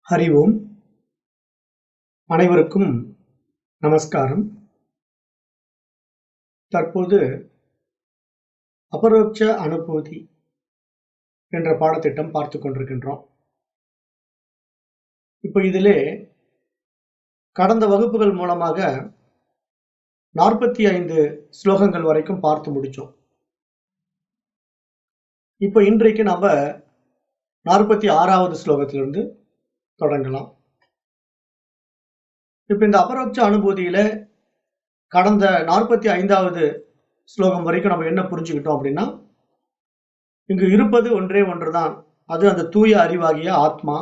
ஹரி ஓம். அனைவருக்கும் நமஸ்காரம். தற்போது அபரோக்ஷ அனுபூதி என்ற பாடத்திட்டம் பார்த்து கொண்டிருக்கின்றோம். இப்போ இதிலே கடந்த வகுப்புகள் மூலமாக 45 ஸ்லோகங்கள் வரைக்கும் பார்த்து முடிச்சோம். இப்போ இன்றைக்கு நம்ம 46வது ஸ்லோகத்திலிருந்து தொடங்கலாம். இப்ப இந்த அபரோக்ஷ அனுபூதியில கடந்த 45வது ஸ்லோகம் வரைக்கும் நம்ம என்ன புரிஞ்சுக்கிட்டோம் அப்படின்னா, இங்கு இருப்பது ஒன்றே ஒன்றுதான். அது அந்த தூய அறிவாகிய ஆத்மா,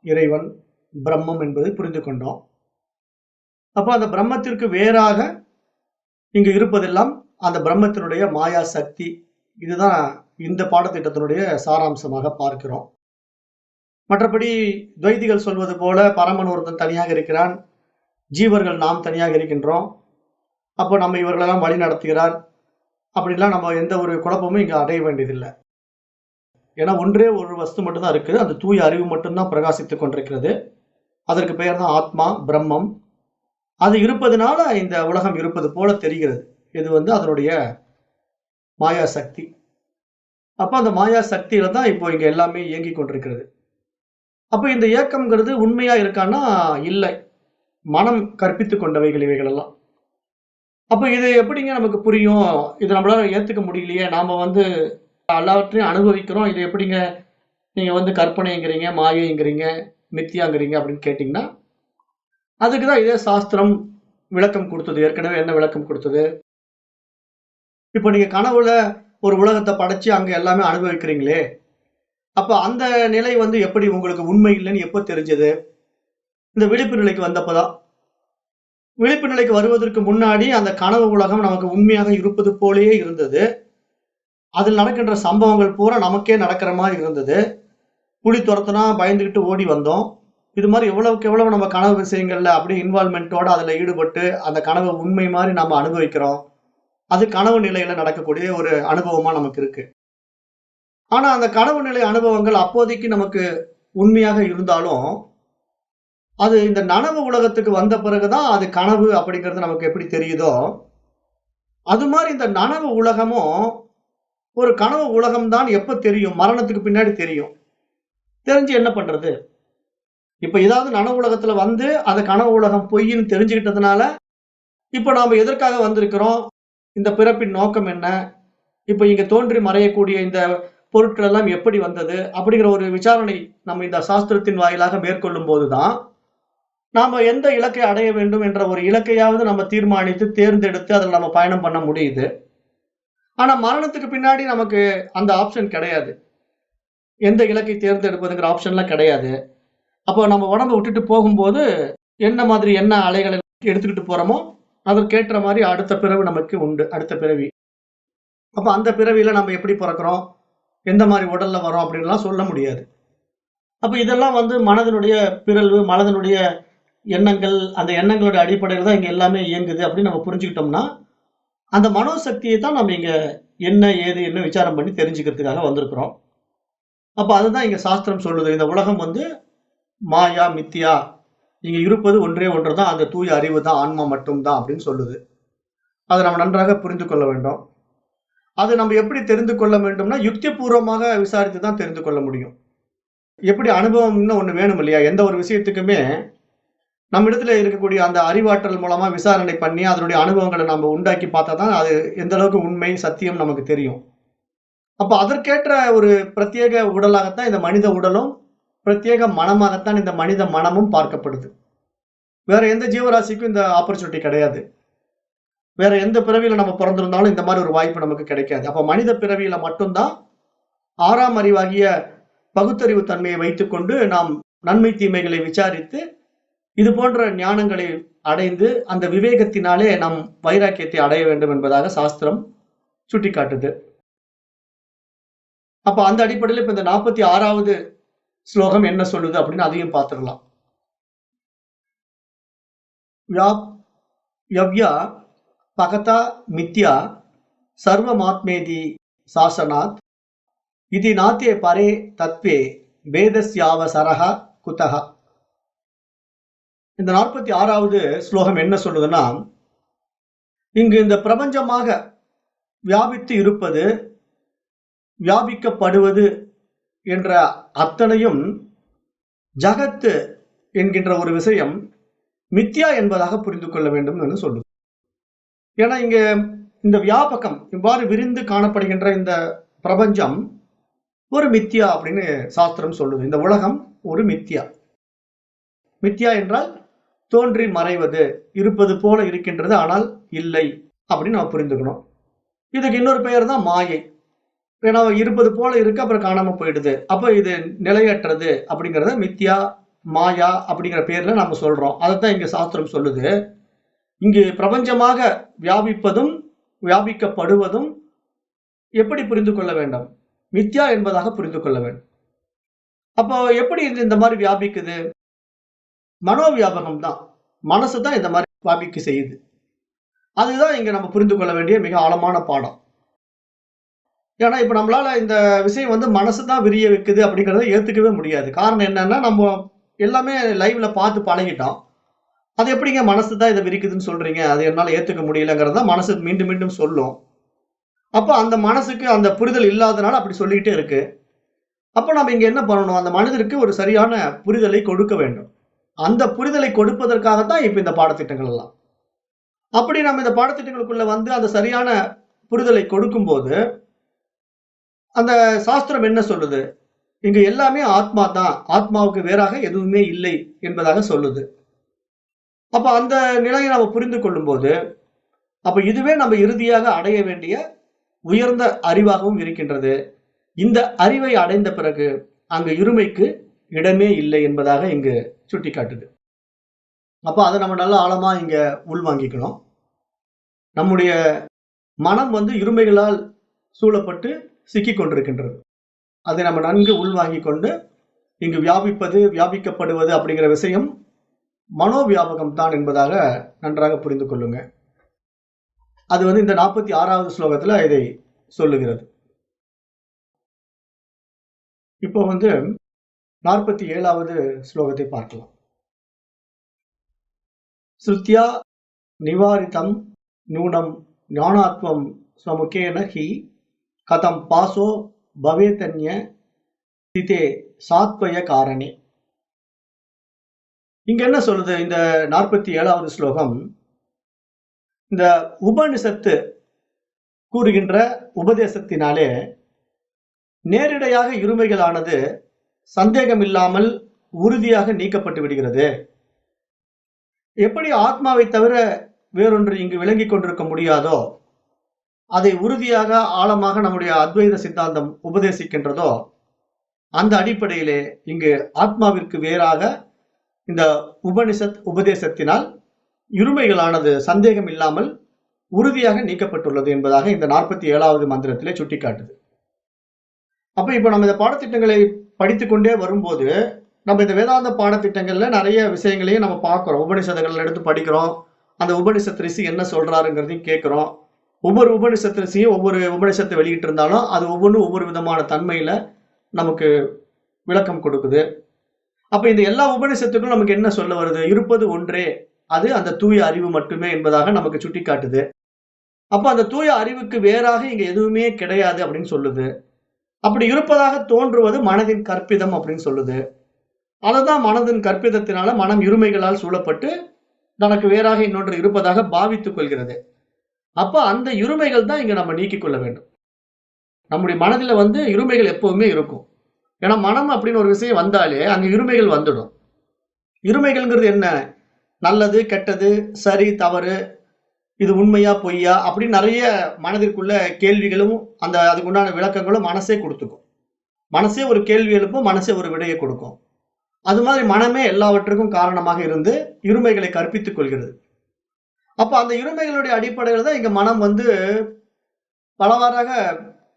இறைவன், பிரம்மம் என்பதை புரிந்து கொண்டோம். அப்ப அந்த பிரம்மத்திற்கு வேறாக இங்கு இருப்பதெல்லாம் அந்த பிரம்மத்தினுடைய மாயா சக்தி. இதுதான் இந்த பாடத்திட்டத்தினுடைய சாராம்சமாக பார்க்கிறோம். மற்றபடி துவைதிகள் சொல்வது போல பரமன் ஒருத்தன் தனியாக இருக்கிறான், ஜீவர்கள் நாம் தனியாக இருக்கின்றோம், அப்போ நம்ம இவர்களெல்லாம் வழி நடத்துகிறார் அப்படின்லாம் நம்ம எந்த ஒரு குழப்பமும் இங்க அடைய வேண்டியதில்லை. ஏன்னா ஒன்றே ஒரு வஸ்து மட்டும்தான் இருக்குது, அந்த தூய அறிவு மட்டும்தான் பிரகாசித்துக் கொண்டிருக்கிறது. அதற்கு பெயர் தான் ஆத்மா, பிரம்மம். அது இருப்பதனால இந்த உலகம் இருப்பது போல தெரிகிறது. இது அதனுடைய மாயா சக்தி. அப்ப அந்த மாயா சக்தியில தான் இப்போ இங்க எல்லாமே இயங்கி கொண்டிருக்கிறது. அப்ப இந்த இயக்கம்ங்கிறது உண்மையா இருக்கான்னா இல்லை, மனம் கற்பித்துக் கொண்டவைகள் இவைகள் எல்லாம். அப்ப இது எப்படிங்க நமக்கு புரியும்? இது நம்மளால ஏத்துக்க முடியலையே, நாம எல்லாவற்றையும் அனுபவிக்கிறோம், இது எப்படிங்க நீங்க கற்பனைங்கிறீங்க, மாயைங்கிறீங்க, மித்தியாங்கிறீங்க அப்படின்னு கேட்டீங்கன்னா, அதுக்குதான் இதே சாஸ்திரம் விளக்கம் கொடுத்தது. ஏற்கனவே என்ன விளக்கம் கொடுத்தது? இப்போ நீங்க கனவுல ஒரு உலகத்தை படைச்சு அங்க எல்லாமே அனுபவிக்கிறீங்களே, அப்ப அந்த நிலை எப்படி உங்களுக்கு உண்மை இல்லைன்னு எப்போ தெரிஞ்சது? இந்த விழிப்பு நிலைக்கு வந்தப்பதான். விழிப்பு நிலைக்கு வருவதற்கு முன்னாடி அந்த கனவு உலகம் நமக்கு உண்மையாக இருப்பது போலயே இருந்தது. அதில் நடக்கின்ற சம்பவங்கள் பூரா நமக்கே நடக்கிற மாதிரி இருந்தது. புலி துரத்துனா பயந்துகிட்டு ஓடி வந்தோம். இது மாதிரி எவ்வளவுக்கு எவ்வளவு நம்ம கனவு விஷயங்கள்ல அப்படியே இன்வால்மெண்ட்டோட அதுல ஈடுபட்டு அந்த கனவு உண்மை மாதிரி நம்ம அனுபவிக்கிறோம். அது கனவு நிலையில நடக்கக்கூடிய ஒரு அனுபவமா நமக்கு இருக்கு. ஆனா அந்த கனவு நிலை அனுபவங்கள் அப்போதைக்கு நமக்கு உண்மையாக இருந்தாலும், அது இந்த நனவு உலகத்துக்கு வந்த பிறகுதான் அது கனவு அப்படிங்கிறது நமக்கு எப்படி தெரியுதோ, அது மாதிரி இந்த நனவு உலகமும் ஒரு கனவு உலகம் தான் எப்ப தெரியும்? மரணத்துக்கு பின்னாடி தெரியும். தெரிஞ்சு என்ன பண்றது? இப்ப ஏதாவது நனவு உலகத்துல அந்த கனவு உலகம் பொய்ன்னு தெரிஞ்சுக்கிட்டதுனால, இப்ப நாம எதற்காக வந்திருக்கிறோம்? இந்த பிறப்பின் நோக்கம் என்ன? இப்ப இங்க தோன்றி மறையக்கூடிய இந்த பொருட்கள் எல்லாம் எப்படி வந்தது? அப்படிங்கிற ஒரு விசாரணை நம்ம இந்த சாஸ்திரத்தின் வாயிலாக மேற்கொள்ளும் போதுதான், நாம எந்த இலக்கை அடைய வேண்டும் என்ற ஒரு இலக்கையாவது நம்ம தீர்மானித்து, தேர்ந்தெடுத்து அதில் நம்ம பயணம் பண்ண முடியுது. ஆனா மரணத்துக்கு பின்னாடி நமக்கு அந்த ஆப்ஷன் கிடையாது. எந்த இலக்கை தேர்ந்தெடுப்பதுங்கிற ஆப்ஷன்லாம் கிடையாது. அப்போ நம்ம உடம்ப விட்டுட்டு போகும்போது, என்ன அலைகளை எடுத்துக்கிட்டு போறோமோ, அதற்கேற்ற மாதிரி அடுத்த பிறவி நமக்கு உண்டு. அடுத்த பிறவி. அப்ப அந்த பிறவியில நம்ம எப்படி பிறக்கிறோம்? எந்த மாதிரி உடல்ல வரோம் அப்படின்லாம் சொல்ல முடியாது. அப்ப இதெல்லாம் மனதினுடைய பிறழ்வு, மனதினுடைய எண்ணங்கள், அந்த எண்ணங்களுடைய அடிப்படையில தான் இங்க எல்லாமே இயங்குது அப்படின்னு நம்ம புரிஞ்சுக்கிட்டோம்னா, அந்த மனோசக்தியை தான் நம்ம இங்க என்ன விசாரம் பண்ணி தெரிஞ்சுக்கிறதுக்காக வந்திருக்கிறோம். அப்ப அதுதான் இங்க சாஸ்திரம் சொல்லுது. இந்த உலகம் மாயா, மித்தியா. இங்க இருப்பது ஒன்றே ஒன்றுதான். அந்த தூய அறிவு தான், ஆன்மா மட்டும்தான் அப்படின்னு சொல்லுது. அதை நம்ம நன்றாக புரிந்து கொள்ள வேண்டும். அது நம்ம எப்படி தெரிந்து கொள்ள வேண்டும்னா, யுக்தி பூர்வமாக விசாரித்து தான் தெரிந்து கொள்ள முடியும். எப்படி அனுபவம்னு ஒண்ணு வேணும் இல்லையா? எந்த ஒரு விஷயத்துக்குமே நம்மிடத்துல இருக்கக்கூடிய அந்த அறிவாற்றல் மூலமா விசாரணை பண்ணி அதனுடைய அனுபவங்களை நம்ம உண்டாக்கி பார்த்தா தான் அது எந்த அளவுக்கு உண்மை, சத்தியம் நமக்கு தெரியும். அப்ப அதற்கேற்ற ஒரு பிரத்யேக உடலாகத்தான் இந்த மனித உடலும், பிரத்யேக மனமாகத்தான் இந்த மனித மனமும் பார்க்கப்படுது. வேற எந்த ஜீவராசிக்கும் இந்த ஆப்பர்ச்சுனிட்டி கிடையாது. வேற எந்த பிறவியில நம்ம பிறந்திருந்தாலும் இந்த மாதிரி ஒரு வாய்ப்பு நமக்கு கிடைக்காது. அப்ப மனித பிறவியில மட்டும்தான் 6ஆம் அறிவாகிய பகுத்தறிவு தன்மையை வைத்துக்கொண்டு நாம் நன்மை தீமைகளை விசாரித்து இது போன்ற ஞானங்களை அடைந்து அந்த விவேகத்தினாலே நாம் வைராக்கியத்தை அடைய வேண்டும் என்பதாக சாஸ்திரம் சுட்டிக்காட்டுது. அப்ப அந்த அடிப்படையில் இப்ப இந்த 46வது ஸ்லோகம் என்ன சொல்லுது அப்படின்னு அதையும் பார்த்துடலாம். யவ்யா பகதா மித்யா சர்வமாத்மேதி சாசனாத் இதி நாத்தே பரே தத்வே வேதஸ்யாவசரஹ குதஹ. இந்த 46வது ஸ்லோகம் என்ன சொல்லுதுன்னா, இங்கு இந்த பிரபஞ்சமாக வியாபித்து இருப்பது, வியாபிக்கப்படுவது என்ற அத்தனையும் ஜகத்து என்கின்ற ஒரு விஷயம் மித்யா என்பதாக புரிந்து கொள்ள வேண்டும் என்று சொல்லுது. ஏன்னா இங்க இந்த வியாபகம் இவ்வாறு விரிந்து காணப்படுகின்ற இந்த பிரபஞ்சம் ஒரு மித்யா அப்படின்னு சாஸ்திரம் சொல்லுது. இந்த உலகம் ஒரு மித்யா. மித்யா என்றால் தோன்றி மறைவது, இருப்பது போல இருக்கின்றது ஆனால் இல்லை அப்படின்னு நம்ம புரிந்துக்கணும். இதுக்கு இன்னொரு பெயர் தான் மாயை. ஏன்னா இருப்பது போல இருக்கு, அப்புறம் காணாம போயிடுது. அப்ப இது நிலையற்றது அப்படிங்கறத மித்யா, மாயா அப்படிங்கிற பேர்ல நம்ம சொல்றோம். அதைத்தான் இங்க சாஸ்திரம் சொல்லுது. இங்கு பிரபஞ்சமாக வியாபிப்பதும் வியாபிக்கப்படுவதும் எப்படி புரிந்து கொள்ள வேண்டும்? மித்யா என்பதாக புரிந்து கொள்ள வேண்டும். அப்போ எப்படி இந்த மாதிரி வியாபிக்குது? மனோவியாபகம் தான். மனசு தான் இந்த மாதிரி வியாபிக்க செய்யுது. அதுதான் இங்க நம்ம புரிந்து கொள்ள வேண்டிய மிக ஆழமான பாடம். ஏன்னா இப்ப நம்மளால இந்த விஷயம் மனசு தான் விரிய வைக்குது அப்படிங்கறத ஏத்துக்கவே முடியாது. காரணம் என்னன்னா, நம்ம எல்லாமே லைவ்ல பார்த்து பழகிட்டோம். அது எப்படிங்க மனசு தான் இதை விரிக்குதுன்னு சொல்றீங்க, அது என்னால ஏத்துக்க முடியலங்கிறத மனசு மீண்டும் மீண்டும் சொல்லும். அப்ப அந்த மனசுக்கு அந்த புரிதல் இல்லாதனால அப்படி சொல்லிக்கிட்டே இருக்கு. அப்ப நம்ம இங்க என்ன பண்ணணும்? அந்த மனிதருக்கு ஒரு சரியான புரிதலை கொடுக்க வேண்டும். அந்த புரிதலை கொடுப்பதற்காகத்தான் இப்ப இந்த பாடத்திட்டங்கள் எல்லாம். அப்படி நம்ம இந்த பாடத்திட்டங்களுக்குள்ள அந்த சரியான புரிதலை கொடுக்கும்போது, அந்த சாஸ்திரம் என்ன சொல்லுது? இங்க எல்லாமே ஆத்மா தான், ஆத்மாவுக்கு வேறாக எதுவுமே இல்லை என்பதாக சொல்லுது. அப்ப அந்த நிலையை நம்ம புரிந்து கொள்ளும்போது, அப்ப இதுவே நம்ம இறுதியாக அடைய வேண்டிய உயர்ந்த அறிவாகவும் இருக்கின்றது. இந்த அறிவை அடைந்த பிறகு அங்கு இருமைக்கு இடமே இல்லை என்பதாக இங்கு சுட்டிக்காட்டுது. அப்ப அதை நம்ம நல்ல ஆழமா இங்க உள்வாங்கிக்கணும். நம்முடைய மனம் இருமைகளால் சூழப்பட்டு சிக்கிக் கொண்டிருக்கின்றது. அதை நம்ம நன்கு உள்வாங்கிக் கொண்டு இங்கு வியாபிப்பது, வியாபிக்கப்படுவது அப்படிங்கிற விஷயம் மனோவியாபகம் தான் என்பதாக நன்றாக புரிந்து கொள்ளுங்க. அது இந்த 46வது ஸ்லோகத்துல இதை சொல்லுகிறது. இப்போ 47வது ஸ்லோகத்தை பார்க்கலாம். ஸ்ருத்யா நிவாரிதம் நூனம் ஞானாத்வம் ஸ்வமுகேன ஹி கதம் பாசோ பவேதன்ய திதே சாத்வய காரணே. இங்க என்ன சொல்லுது இந்த 47வது ஸ்லோகம்? இந்த உபனிஷத்து கூறுகின்ற உபதேசத்தினாலே நேரிடையாக இருமைகளானது சந்தேகமில்லாமல் உறுதியாக நீக்கப்பட்டு விடுகிறது. எப்படி ஆத்மாவை தவிர வேறொன்று இங்கு விளங்கிக் கொண்டிருக்க முடியாதோ, அதை உறுதியாக ஆழமாக நம்முடைய அத்வைத சித்தாந்தம் உபதேசிக்கின்றதோ, அந்த அடிப்படையிலே இங்கு ஆத்மாவிற்கு வேறாக இந்த உபனிஷத் உபதேசத்தினால் இருமைகளானது சந்தேகம் இல்லாமல் உறுதியாக நீக்கப்பட்டுள்ளது என்பதாக இந்த 47வது மந்திரத்திலே சுட்டிக்காட்டுது. அப்ப இப்ப நம்ம இந்த பாடத்திட்டங்களை படித்துக்கொண்டே வரும்போது, நம்ம இந்த வேதாந்த பாடத்திட்டங்கள்ல நிறைய விஷயங்களையும் நம்ம பார்க்கிறோம். உபனிஷதங்கள் எடுத்து படிக்கிறோம். அந்த உபனிஷத் ரிஷி என்ன சொல்றாருங்கிறதையும் கேட்கிறோம். ஒவ்வொரு உபனிஷத் ரிஷியும் ஒவ்வொரு உபனிஷத்தை வெளியிட்டு இருந்தாலும் அது ஒவ்வொன்றும் ஒவ்வொரு விதமான தன்மையில நமக்கு விளக்கம் கொடுக்குது. அப்ப இந்த எல்லா உபனிஷத்துக்கும் நமக்கு என்ன சொல்ல வருது? இருப்பது ஒன்றே, அது அந்த தூய அறிவு மட்டுமே என்பதாக நமக்கு சுட்டிக்காட்டுது. அப்ப அந்த தூய அறிவுக்கு வேறாக இங்க எதுவுமே கிடையாது அப்படின்னு சொல்லுது. அப்படி இருப்பதாக தோன்றுவது மனதின் கற்பிதம் அப்படின்னு சொல்லுது. அததான் மனதின் கற்பிதத்தினால மனம் இருமைகளால் சூழப்பட்டு தனக்கு வேறாக இன்னொன்று இருப்பதாக பாவித்துக் கொள்கிறது. அப்ப அந்த இருமைகள் தான் இங்க நம்ம நீக்கிக் கொள்ள வேண்டும். நம்முடைய மனதில இருமைகள் எப்பவுமே இருக்கும். ஏன்னா மனம் அப்படின்னு ஒரு விஷயம் வந்தாலே அங்க இருமைகள் வந்துடும். இருமைகள்ங்கிறது என்ன? நல்லது, கெட்டது, சரி, தவறு, இது உண்மையா, பொய்யா அப்படின்னு நிறைய மனதிற்குள்ள கேள்விகளும் அதுக்குண்டான விளக்கங்களும் மனசே கொடுத்துக்கும். மனசே ஒரு கேள்வி எழுப்பும், மனசே ஒரு விடையை கொடுக்கும். அது மாதிரி மனமே எல்லாவற்றுக்கும் காரணமாக இருந்து இருமைகளை கற்பித்துக் கொள்கிறது. அப்ப அந்த இருமைகளுடைய அடிப்படையில் தான் இங்க மனம் பலவாறாக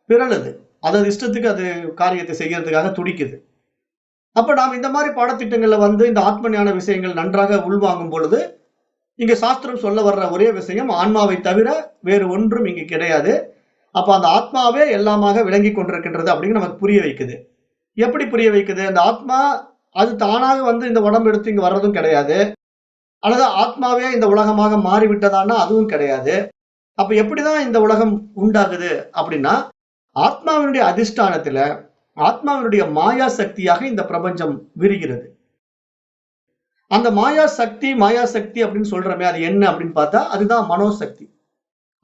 பிறழுது. அதது இஷ்டத்துக்கு அது காரியத்தை செய்யறதுக்காக துடிக்குது. அப்ப நாம் இந்த மாதிரி பாடத்திட்டங்கள்ல இந்த ஆத்ம ஞான விஷயங்கள் நன்றாக உள்வாங்கும் பொழுது, இங்க சாஸ்திரம் சொல்ல வர்ற ஒரே விஷயம் ஆன்மாவை தவிர வேறு ஒன்றும் இங்கு கிடையாது. அப்ப அந்த ஆத்மாவே எல்லாமாக விளங்கி கொண்டிருக்கின்றது அப்படின்னு நமக்கு புரிய வைக்குது. எப்படி புரிய வைக்குது? அந்த ஆத்மா அது தானாக இந்த உடம்பு எடுத்து இங்க வர்றதும் கிடையாது. அல்லது ஆத்மாவே இந்த உலகமாக மாறிவிட்டதான்னா அதுவும் கிடையாது. அப்ப எப்படிதான் இந்த உலகம் உண்டாகுது அப்படின்னா, ஆத்மாவினுடைய அதிஷ்டானத்துல, ஆத்மாவினுடைய மாயா சக்தியாக இந்த பிரபஞ்சம் விரிகிறது. அந்த மாயா சக்தி அப்படின்னு சொல்றோமே, அது என்ன அப்படின்னு பார்த்தா, அதுதான் மனோசக்தி.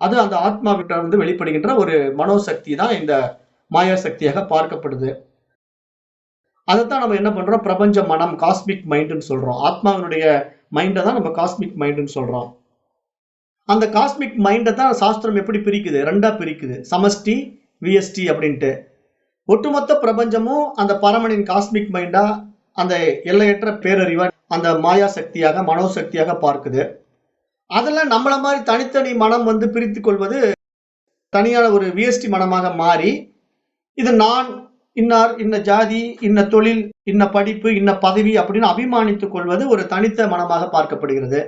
அது அந்த ஆத்மாவிட்ட இருந்து வெளிப்படுகின்ற ஒரு மனோசக்தி தான் இந்த மாயா சக்தியாக பார்க்கப்படுது. அதத்தான் நம்ம என்ன பண்றோம்? பிரபஞ்ச மனம், காஸ்மிக் மைண்ட்ன்னு சொல்றோம். ஆத்மாவினுடைய மைண்ட தான் நம்ம காஸ்மிக் மைண்ட்ன்னு சொல்றோம். அந்த காஸ்மிக் மைண்ட தான் சாஸ்திரம் எப்படி பிரிக்குது? 2ஆ பிரிக்குது. சமஷ்டி, வியஷ்டி அப்படின்ட்டு. ஒட்டுமொத்த பிரபஞ்சமும் அந்த பரமனின் காஸ்மிக் மைண்டா, அந்த எல்லையற்ற பேரறிவா, அந்த மாயா சக்தியாக, மனோசக்தியாக பார்க்குது. அதுல நம்மள மாரி தனித்தனி மனம் வந்து பிரித்துக் கொள்வது தனியான ஒரு வியஷ்டி மனமாக மாறி, இது நான், இன்னார், இன்ன ஜாதி, இன்ன தொழில், இன்ன படிப்பு, இன்ன பதவி அப்படின்னு அபிமானித்துக் கொள்வது ஒரு தனித்த மனமாக பார்க்கப்படுகிறது.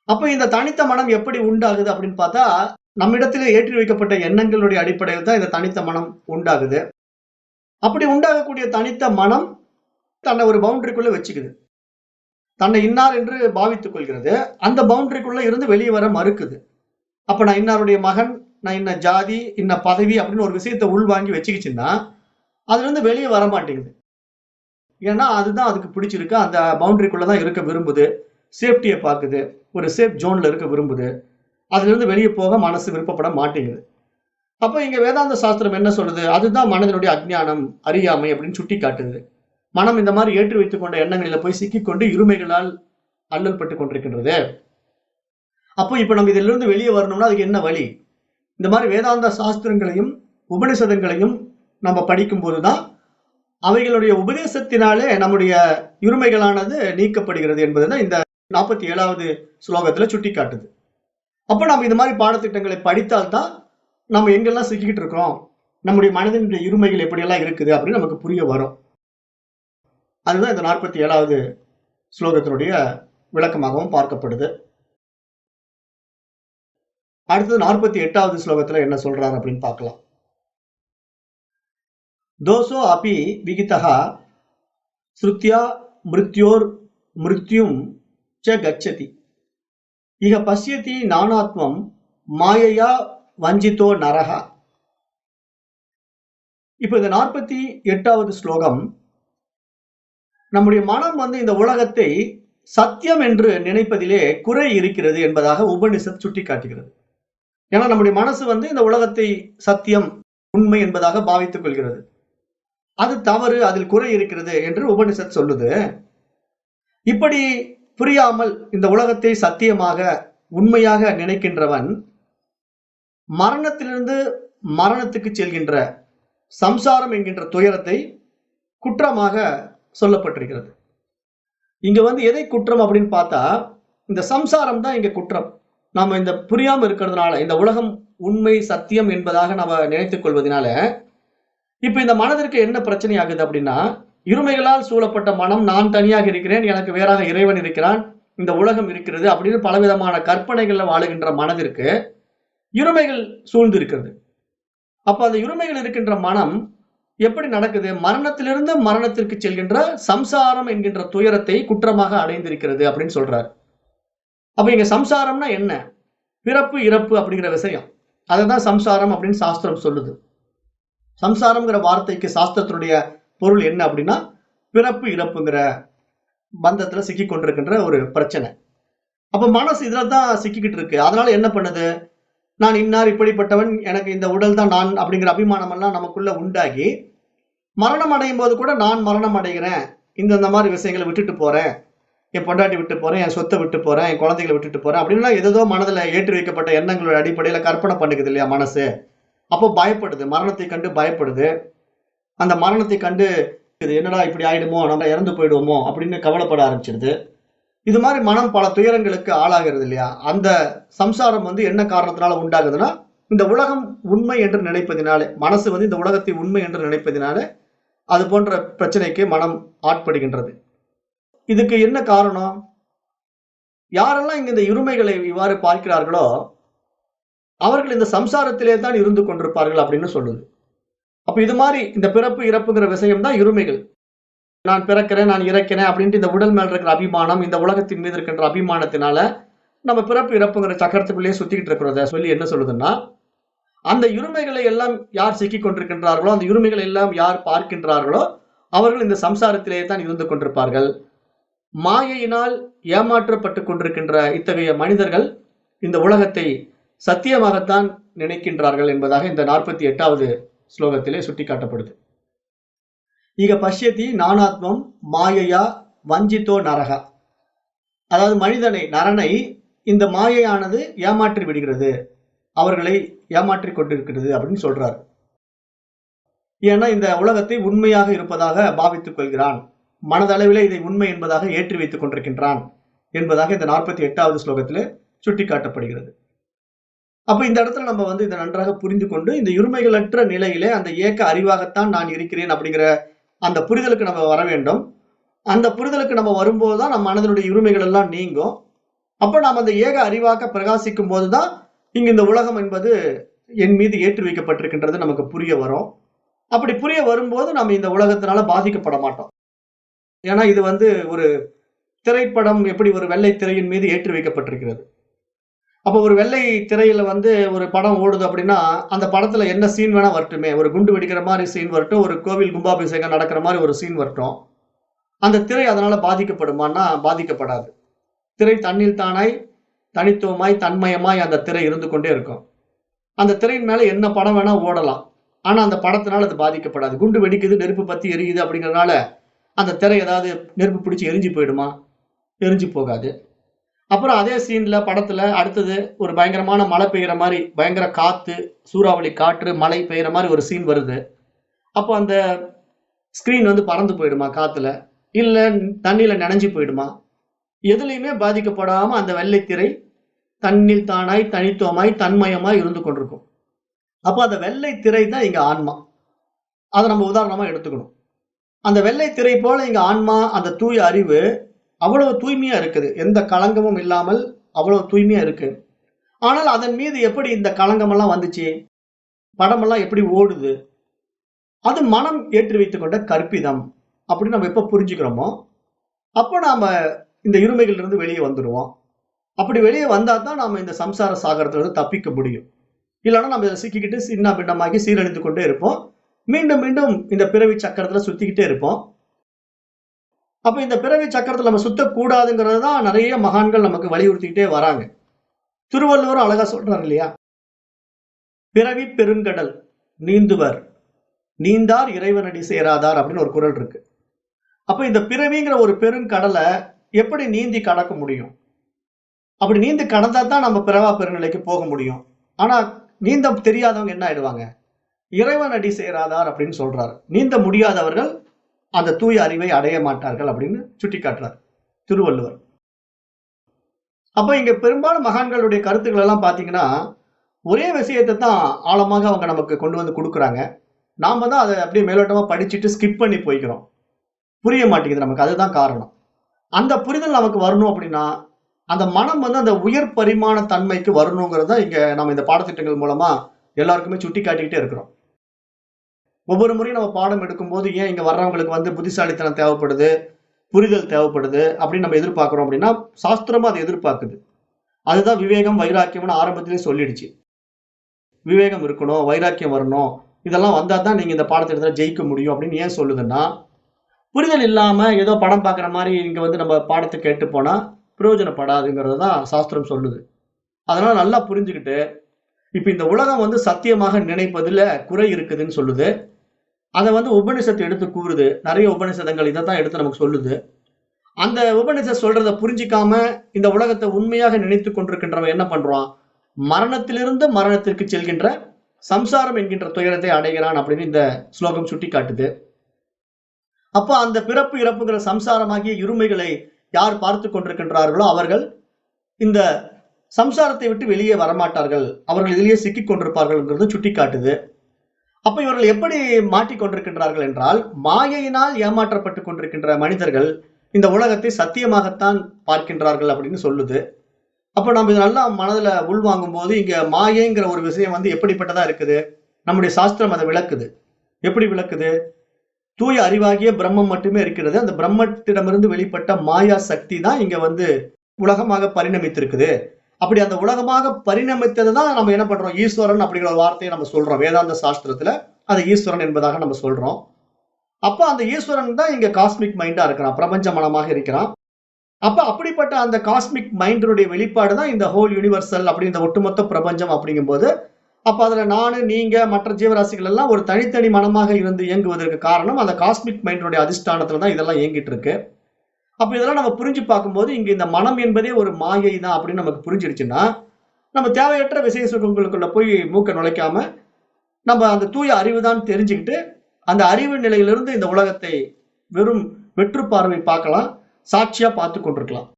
அப்ப இந்த தனித்த மனம் எப்படி உண்டாகுது அப்படின்னு பார்த்தா, நம்மிடத்திலே ஏற்றி வைக்கப்பட்ட எண்ணங்களுடைய அடிப்படையில் தான் இந்த தனித்த மனம் உண்டாகுது. அப்படி உண்டாகக்கூடிய தனித்த மனம் தன்னை ஒரு பவுண்டரிக்குள்ள வச்சுக்குது. தன்னை இன்னார் என்று பாவித்துக் கொள்கிறது. அந்த பவுண்டரிக்குள்ள இருந்து வெளியே வர மறுக்குது. அப்ப நான் இன்னாருடைய மகன், நான் இன்ன ஜாதி, இன்ன பதவி அப்படின்னு ஒரு விஷயத்தை உள்வாங்கி வச்சுக்கிச்சுன்னா, அதுல இருந்து வெளியே வர மாட்டேங்குது. ஏன்னா அதுதான் அதுக்கு பிடிச்சிருக்கு. அந்த பவுண்டரிக்குள்ள தான் இருக்க விரும்புது. சேஃப்டியை பார்க்குது. ஒரு சேஃப் ஜோன்ல இருக்க விரும்புது. அதுல இருந்து வெளியே போக மனசு விருப்பப்பட மாட்டேங்குது. அப்ப இங்க வேதாந்த சாஸ்திரம் என்ன சொல்லுது? அதுதான் மனதினுடைய அஞ்ஞானம், அறியாமை அப்படின்னு சுட்டி காட்டுது. மனம் இந்த மாதிரி ஏற்றி வைத்துக் கொண்ட எண்ணங்களில போய் சிக்கிக்கொண்டு இருமைகளால் அல்லல் பட்டுக் கொண்டிருக்கின்றது. அப்போ இப்ப நம்ம இதிலிருந்து வெளியே வரணும்னா அதுக்கு என்ன வழி? இந்த மாதிரி வேதாந்த சாஸ்திரங்களையும் உபனிஷதங்களையும் நம்ம படிக்கும் போதுதான் அவைகளுடைய உபதேசத்தினாலே நம்முடைய இருமைகளானது நீக்கப்படுகிறது என்பதுதான் இந்த 47வது ஸ்லோகத்துல சுட்டி காட்டுது. அப்ப நம்ம இந்த மாதிரி பாடத்திட்டங்களை படித்தால்தான் நம்ம எங்கெல்லாம் சிக்கிக்கிட்டு இருக்கோம், நம்முடைய மனதினுடைய இருமைகள் எப்படியெல்லாம் இருக்குது அப்படின்னு நமக்கு புரிய வரும். அதுதான் இந்த 47வது ஸ்லோகத்தினுடைய விளக்கமாகவும் பார்க்கப்படுது. அடுத்தது 48வது ஸ்லோகத்துல என்ன சொல்றாரு அப்படின்னு பார்க்கலாம். தோசோ அபி விகிதஹ ஸ்ருத்யா மிருத்யோர் மிருத்யும் ச கச்சதி இக பஷ்யதி நானாத்வம் மாயையா வஞ்சிதோ நரஹ. இப்ப இந்த 48வது ஸ்லோகம், நம்முடைய மனம் வந்து இந்த உலகத்தை சத்தியம் என்று நினைப்பதிலே குறை இருக்கிறது என்பதாக உபனிஷத் சுட்டி காட்டுகிறது. ஏன்னா நம்முடைய மனசு வந்து இந்த உலகத்தை சத்தியம், உண்மை என்பதாக பாவித்துக் கொள்கிறது. அது தவறு, அதில் குறை இருக்கிறது என்று உபனிஷத் சொல்லுது. இப்படி புரியாமல் இந்த உலகத்தை சத்தியமாக, உண்மையாக நினைக்கின்றவன் மரணத்திலிருந்து மரணத்துக்கு செல்கின்ற சம்சாரம் என்கின்ற துயரத்தை குற்றமாக சொல்லப்பட்டிருக்கிறது. இங்க வந்து எதை குற்றம் அப்படின்னு பார்த்தா, இந்த சம்சாரம் தான் இங்க குற்றம். நாம இந்த புரியாம இருக்கிறதுனால, இந்த உலகம் உண்மை சத்தியம் என்பதாக நம்ம நினைத்துக் கொள்வதனால, இப்ப இந்த மனதிற்கு என்ன பிரச்சனை ஆகுது அப்படின்னா, இருமைகளால் சூழப்பட்ட மனம், நான் தனியாக இருக்கிறேன், எனக்கு வேறாக இறைவன் இருக்கிறான், இந்த உலகம் இருக்கிறது அப்படின்னு பலவிதமான கற்பனைகள்ல வாழுகின்ற மனதிற்கு இருமைகள் சூழ்ந்து இருக்கிறது. அப்ப அந்த இருமைகள் இருக்கின்ற மனம் எப்படி நடக்குது? மரணத்திலிருந்து மரணத்திற்கு செல்கின்ற சம்சாரம் என்கின்ற துயரத்தை குற்றமாக அடைந்திருக்கிறது அப்படின்னு சொல்றாரு. அப்ப இங்க சம்சாரம்னா என்ன? பிறப்பு இறப்பு அப்படிங்கிற விஷயம். அதுதான் சம்சாரம் அப்படின்னு சாஸ்திரம் சொல்லுது. சம்சாரம்ங்கிற வார்த்தைக்கு சாஸ்திரத்தினுடைய பொருள் என்ன அப்படின்னா, பிறப்பு இறப்புங்கிற பந்தத்துல சிக்கி கொண்டிருக்கின்ற ஒரு பிரச்சனை. அப்ப மனசு இதுல தான் சிக்கிக்கிட்டு இருக்கு. அதனால என்ன பண்ணுது? நான் இன்னார், இப்படிப்பட்டவன், எனக்கு இந்த உடல் தான் நான் அப்படிங்கிற அபிமானம் எல்லாம் நமக்குள்ள உண்டாகி, மரணம் அடையும் போது கூட நான் மரணம் அடைகிறேன், இந்த மாதிரி விஷயங்களை விட்டுட்டு போறேன், என் பொண்டாட்டி விட்டு போறேன், என் சொத்தை விட்டு போறேன், என் குழந்தைகளை விட்டுட்டு போறேன் அப்படின்லாம் ஏதோ மனதில் ஏற்றி வைக்கப்பட்ட எண்ணங்களோட அடிப்படையில கற்பனை பண்ணுக்குது இல்லையா மனசு. அப்போ பயப்படுது, மரணத்தை கண்டு பயப்படுது. அந்த மரணத்தை கண்டு இது என்னடா இப்படி ஆயிடுமோ, நம்ம இறந்து போயிடுவோமோ அப்படின்னு கவலைப்பட ஆரம்பிச்சிருது. இது மாதிரி மனம் பல துயரங்களுக்கு ஆளாகிறது இல்லையா. அந்த சம்சாரம் வந்து என்ன காரணத்தினால உண்டாகுதுன்னா, இந்த உலகம் உண்மை என்று நினைப்பதினாலே, மனசு வந்து இந்த உலகத்தை உண்மை என்று நினைப்பதினாலே அது போன்ற பிரச்சனைக்கு மனம் ஆட்படுகின்றது. இதுக்கு என்ன காரணம்? யாரெல்லாம் இங்க இந்த இருமைகளை இவ்வாறு பார்க்கிறார்களோ அவர்கள் இந்த சம்சாரத்திலே தான் இருந்து கொண்டிருப்பார்கள் அப்படின்னு சொல்லுது. அப்ப இது மாதிரி இந்த பிறப்பு இறப்புங்கிற விஷயம் தான் இருமைகள். நான் பிறக்கிறேன், நான் இறக்கிறேன் அப்படின்ட்டு இந்த உடல் மேல இருக்கிற அபிமானம், இந்த உலகத்தின் மீது இருக்கின்ற அபிமானத்தினால நம்ம பிறப்பு இறப்புங்கிற சக்கரத்துக்குள்ளேயே சுத்திக்கிட்டு இருக்கிறத சொல்லி என்ன சொல்லுதுன்னா, அந்த இருமைகளை எல்லாம் யார் சிக்கிக் கொண்டிருக்கின்றார்களோ, அந்த இருமைகளை எல்லாம் யார் பார்க்கின்றார்களோ, அவர்கள் இந்த சம்சாரத்திலேயே தான் இருந்து கொண்டிருப்பார்கள். மாயையினால் ஏமாற்றப்பட்டுக் கொண்டிருக்கின்ற இத்தகைய மனிதர்கள் இந்த உலகத்தை சத்தியமாகத்தான் நினைக்கின்றார்கள் என்பதாக இந்த 48வது ஸ்லோகத்திலே சுட்டிக்காட்டப்படுது. ஈக பஷ்யதி நானாத்மம் மாயையா வஞ்சித்தோ நரகா. அதாவது மனிதனை, நரனை இந்த மாயையானது ஏமாற்றி விடுகிறது, அவர்களை ஏமாற்றிக் கொண்டிருக்கிறது அப்படின்னு சொல்றார். ஏன்னா இந்த உலகத்தை உண்மையாக இருப்பதாக பாவித்துக் கொள்கிறான், மனதளவிலே இதை உண்மை என்பதாக ஏற்றி வைத்துக் கொண்டிருக்கின்றான் என்பதாக இந்த 48வது ஸ்லோகத்திலே சுட்டிக்காட்டப்படுகிறது. அப்ப இந்த இடத்துல நம்ம வந்து இதை நன்றாக புரிந்து கொண்டு, இந்த இருமைகளற்ற நிலையிலே அந்த ஏக்க அறிவாகத்தான் நான் இருக்கிறேன் அப்படிங்கிற அந்த புரிதலுக்கு நம்ம வர வேண்டும். அந்த புரிதலுக்கு நம்ம வரும்போதுதான் நம்ம மனதினுடைய இருமைகள் எல்லாம் நீங்கும். அப்ப நாம் அந்த ஏக அறிவாக பிரகாசிக்கும் போதுதான் இங்க இந்த உலகம் என்பது என் மீது ஏற்றி வைக்கப்பட்டிருக்கின்றது நமக்கு புரிய வரும். அப்படி புரிய வரும்போது நம்ம இந்த உலகத்தினால பாதிக்கப்பட மாட்டோம். ஏன்னா இது வந்து ஒரு திரைப்படம் எப்படி ஒரு வெள்ளை திரையின் மீது ஏற்றி வைக்கப்பட்டிருக்கிறது. அப்போ ஒரு வெள்ளை திரையில வந்து ஒரு படம் ஓடுது அப்படின்னா, அந்த படத்துல என்ன சீன் வேணா வரட்டுமே, ஒரு குண்டு வெடிக்கிற மாதிரி சீன் வரட்டும், ஒரு கோவில் கும்பாபிஷேகம் நடக்கிற மாதிரி ஒரு சீன் வரட்டும், அந்த திரை அதனால பாதிக்கப்படுமான்னா பாதிக்கப்படாது. திரை தன்னில் தானாய், தனித்துவமாய், தன்மயமாய் அந்த திரை இருந்து கொண்டே இருக்கும். அந்த திரையின் மேல என்ன படம் வேணா ஓடலாம், ஆனா அந்த படத்தினால அது பாதிக்கப்படாது. குண்டு வெடிக்குது, நெருப்பு பத்தி எரியுது அப்படிங்கறதுனால அந்த திரை ஏதாவது நெருப்பு பிடிச்சி எரிஞ்சு போயிடுமா? எரிஞ்சு போகாது. அப்புறம் அதே சீன்ல படத்துல அடுத்தது ஒரு பயங்கரமான மழை பெய்யற மாதிரி, பயங்கர காத்து, சூறாவளி காற்று, மழை பெய்யற மாதிரி ஒரு சீன் வருது. அப்போ அந்த ஸ்கிரீன் வந்து பறந்து போயிடுமா காத்துல? இல்ல தண்ணியில நனைஞ்சு போயிடுமா? எதுலையுமே பாதிக்கப்படாம அந்த வெள்ளை திரை தன்னில் தானாய், தனித்துவமாய், தன்மயமாய் இருந்து கொண்டிருக்கும். அப்போ அந்த வெள்ளை திரை தான் இங்க ஆன்மா. அதை நம்ம உதாரணமா எடுத்துக்கணும். அந்த வெள்ளை திரை போல இங்க ஆன்மா, அந்த தூய அறிவு அவ்வளவு தூய்மையா இருக்குது. எந்த களங்கமும் இல்லாமல் அவ்வளவு தூய்மையா இருக்கு. ஆனால் அதன் மீது எப்படி இந்த களங்கம் எல்லாம் வந்துச்சு? படமெல்லாம் எப்படி ஓடுது? அது மனம் ஏற்றி வைத்துக் கொண்ட கற்பிதம் அப்படின்னு நம்ம எப்ப புரிஞ்சுக்கிறோமோ, அப்ப நாம இந்த இருமைகள் இருந்து வெளியே வந்துடுவோம். அப்படி வெளியே வந்தா தான் நாம இந்த சம்சார சாகரத்துல இருந்து தப்பிக்க முடியும். இல்லைன்னா நம்ம இதை சிக்கிக்கிட்டு சின்ன பின்னமாகி சீரழிந்து கொண்டே இருப்போம். மீண்டும் மீண்டும் இந்த பிறவி சக்கரத்துல சுத்திக்கிட்டே இருப்போம். அப்ப இந்த பிறவி சக்கரத்துல நம்ம சுத்தக்கூடாதுங்கிறது தான் நிறைய மகான்கள் நமக்கு வலியுறுத்திக்கிட்டே வராங்க. திருவள்ளுவரும் அழகா சொல்றாரு இல்லையா? பிறவி பெருங்கடல் நீந்துவர், நீந்தார் இறைவனடி சேராதார் அப்படின்னு ஒரு குறள் இருக்கு. அப்ப இந்த பிறவிங்கிற ஒரு பெருங்கடலை எப்படி நீந்தி கடக்க முடியும்? அப்படி நீந்தி கடந்தா தான் நம்ம பிறவா பெருநிலைக்கு போக முடியும். ஆனா நீந்த தெரியாதவங்க என்ன ஆயிடுவாங்க? இறைவனடி சேராதார் அப்படின்னு சொல்றாரு. நீந்த முடியாதவர்கள் அந்த தூய அறிவை அடைய மாட்டார்கள் அப்படின்னு சுட்டிக்காட்டுறார் திருவள்ளுவர். அப்ப இங்க பெரும்பாலும் மகான்களுடைய கருத்துக்கள் எல்லாம் பாத்தீங்கன்னா, ஒரே விஷயத்தை தான் ஆழமாக அவங்க நமக்கு கொண்டு வந்து கொடுக்குறாங்க. நாம தான் அதை அப்படியே மேலோட்டமா படிச்சுட்டு ஸ்கிப் பண்ணி போய்க்கிறோம். புரிய மாட்டேங்குது நமக்கு. அதுதான் காரணம். அந்த புரிதல் நமக்கு வரணும் அப்படின்னா, அந்த மனம் வந்து அந்த உயர் பரிமாண தன்மைக்கு வரணுங்கிறத இங்க நம்ம இந்த பாடத்திட்டங்கள் மூலமா எல்லாருக்குமே சுட்டி காட்டிக்கிட்டே இருக்கிறோம். ஒவ்வொரு முறையும் நம்ம பாடம் எடுக்கும்போது ஏன் இங்க வர்றவங்களுக்கு வந்து புத்திசாலித்தனம் தேவைப்படுது, புரிதல் தேவைப்படுது அப்படின்னு நம்ம எதிர்பார்க்கிறோம் அப்படின்னா, சாஸ்திரமா அதை எதிர்பார்க்குது. அதுதான் விவேகம், வைராக்கியம்னு ஆரம்பத்திலே சொல்லிடுச்சு. விவேகம் இருக்கணும், வைராக்கியம் வரணும், இதெல்லாம் வந்தா தான் நீங்க இந்த பாடத்திட்டத்துல ஜெயிக்க முடியும் அப்படின்னு ஏன் சொல்லுதுன்னா, புரிதல் இல்லாம ஏதோ படம் பார்க்குற மாதிரி இங்க வந்து நம்ம பாடத்தை கேட்டு போனா பிரயோஜனப்படாதுங்கிறது தான் சாஸ்திரம் சொல்லுது. அதனால நல்லா புரிஞ்சுக்கிட்டு, இப்ப இந்த உலகம் வந்து சத்தியமாக நினைப்பதுல குறை இருக்குதுன்னு சொல்லுது. அதை வந்து உபநிஷத்து எடுத்து கூறுது. நிறைய உபநிஷதங்கள் இதைத்தான் எடுத்து நமக்கு சொல்லுது. அந்த உபநிஷத் சொல்றதை புரிஞ்சிக்காம இந்த உலகத்தை உண்மையாக நினைத்துக் கொண்டிருக்கின்றவன் என்ன பண்றான்? மரணத்திலிருந்து மரணத்திற்கு செல்கின்ற சம்சாரம் என்கின்ற துயரத்தை அடைகிறான் அப்படின்னு இந்த ஸ்லோகம் சுட்டி காட்டுது. அப்ப அந்த பிறப்பு இறப்புங்கிற சம்சாரமாகிய இருமைகளை யார் பார்த்து கொண்டிருக்கின்றார்களோ அவர்கள் இந்த சம்சாரத்தை விட்டு வெளியே வரமாட்டார்கள், அவர்கள் இதிலேயே சிக்கிக் கொண்டிருப்பார்கள் சுட்டி காட்டுது. அப்ப இவர்கள் எப்படி மாட்டிக்கொண்டிருக்கின்றார்கள் என்றால், மாயையினால் ஏமாற்றப்பட்டுக் கொண்டிருக்கின்ற மனிதர்கள் இந்த உலகத்தை சத்தியமாகத்தான் பார்க்கின்றார்கள் அப்படின்னு சொல்லுது. அப்ப நம்ம இதை நல்லா மனதுல உள்வாங்கும் போது, இங்க மாயைங்கிற ஒரு விஷயம் வந்து எப்படிப்பட்டதா இருக்குது? நம்முடைய சாஸ்திரம் அதை விளக்குது. எப்படி விளக்குது? தூய அறிவாகிய பிரம்மம் மட்டுமே இருக்கிறது. அந்த பிரம்மத்திடமிருந்து வெளிப்பட்ட மாயா சக்தி தான் இங்க வந்து உலகமாக பரிணமித்திருக்குது. அப்படி அந்த உலகமாக பரிணமித்தது தான் நம்ம என்ன பண்றோம், ஈஸ்வரன் அப்படிங்கிற ஒரு வார்த்தையை நம்ம சொல்றோம். வேதாந்த சாஸ்திரத்துல அது ஈஸ்வரன் என்பதாக நம்ம சொல்றோம். அப்ப அந்த ஈஸ்வரன் தான் இங்க காஸ்மிக் மைண்டா இருக்கிறான், பிரபஞ்ச மனமாக இருக்கிறான். அப்ப அப்படிப்பட்ட அந்த காஸ்மிக் மைண்டினுடைய வெளிப்பாடு தான் இந்த ஹோல் யூனிவர்சல் அப்படி இந்த ஒட்டுமொத்த பிரபஞ்சம் அப்படிங்கும்போது, அப்ப அதுல நானு, நீங்க, மற்ற ஜீவராசிகள் எல்லாம் ஒரு தனித்தனி மனமாக இருந்து இயங்குவதற்கு காரணம் அந்த காஸ்மிக் மைண்டினுடைய அதிஷ்டானத்துல தான் இதெல்லாம் இயங்கிட்டு இருக்கு. அப்ப இதெல்லாம் நம்ம புரிஞ்சு பார்க்கும்போது, இங்க இந்த மனம் என்பதே ஒரு மாயை தான் அப்படின்னு நமக்கு புரிஞ்சிருச்சுன்னா, நம்ம தேவையற்ற விசய சுகங்களுக்குள்ள போய் மூக்க நுழைக்காம, நம்ம அந்த தூய அறிவு தான் தெரிஞ்சுக்கிட்டு, அந்த அறிவு நிலையிலிருந்து இந்த உலகத்தை வெறும் வெற்று பார்வை பார்க்கலாம், சாட்சியா பார்த்து கொண்டிருக்கலாம்.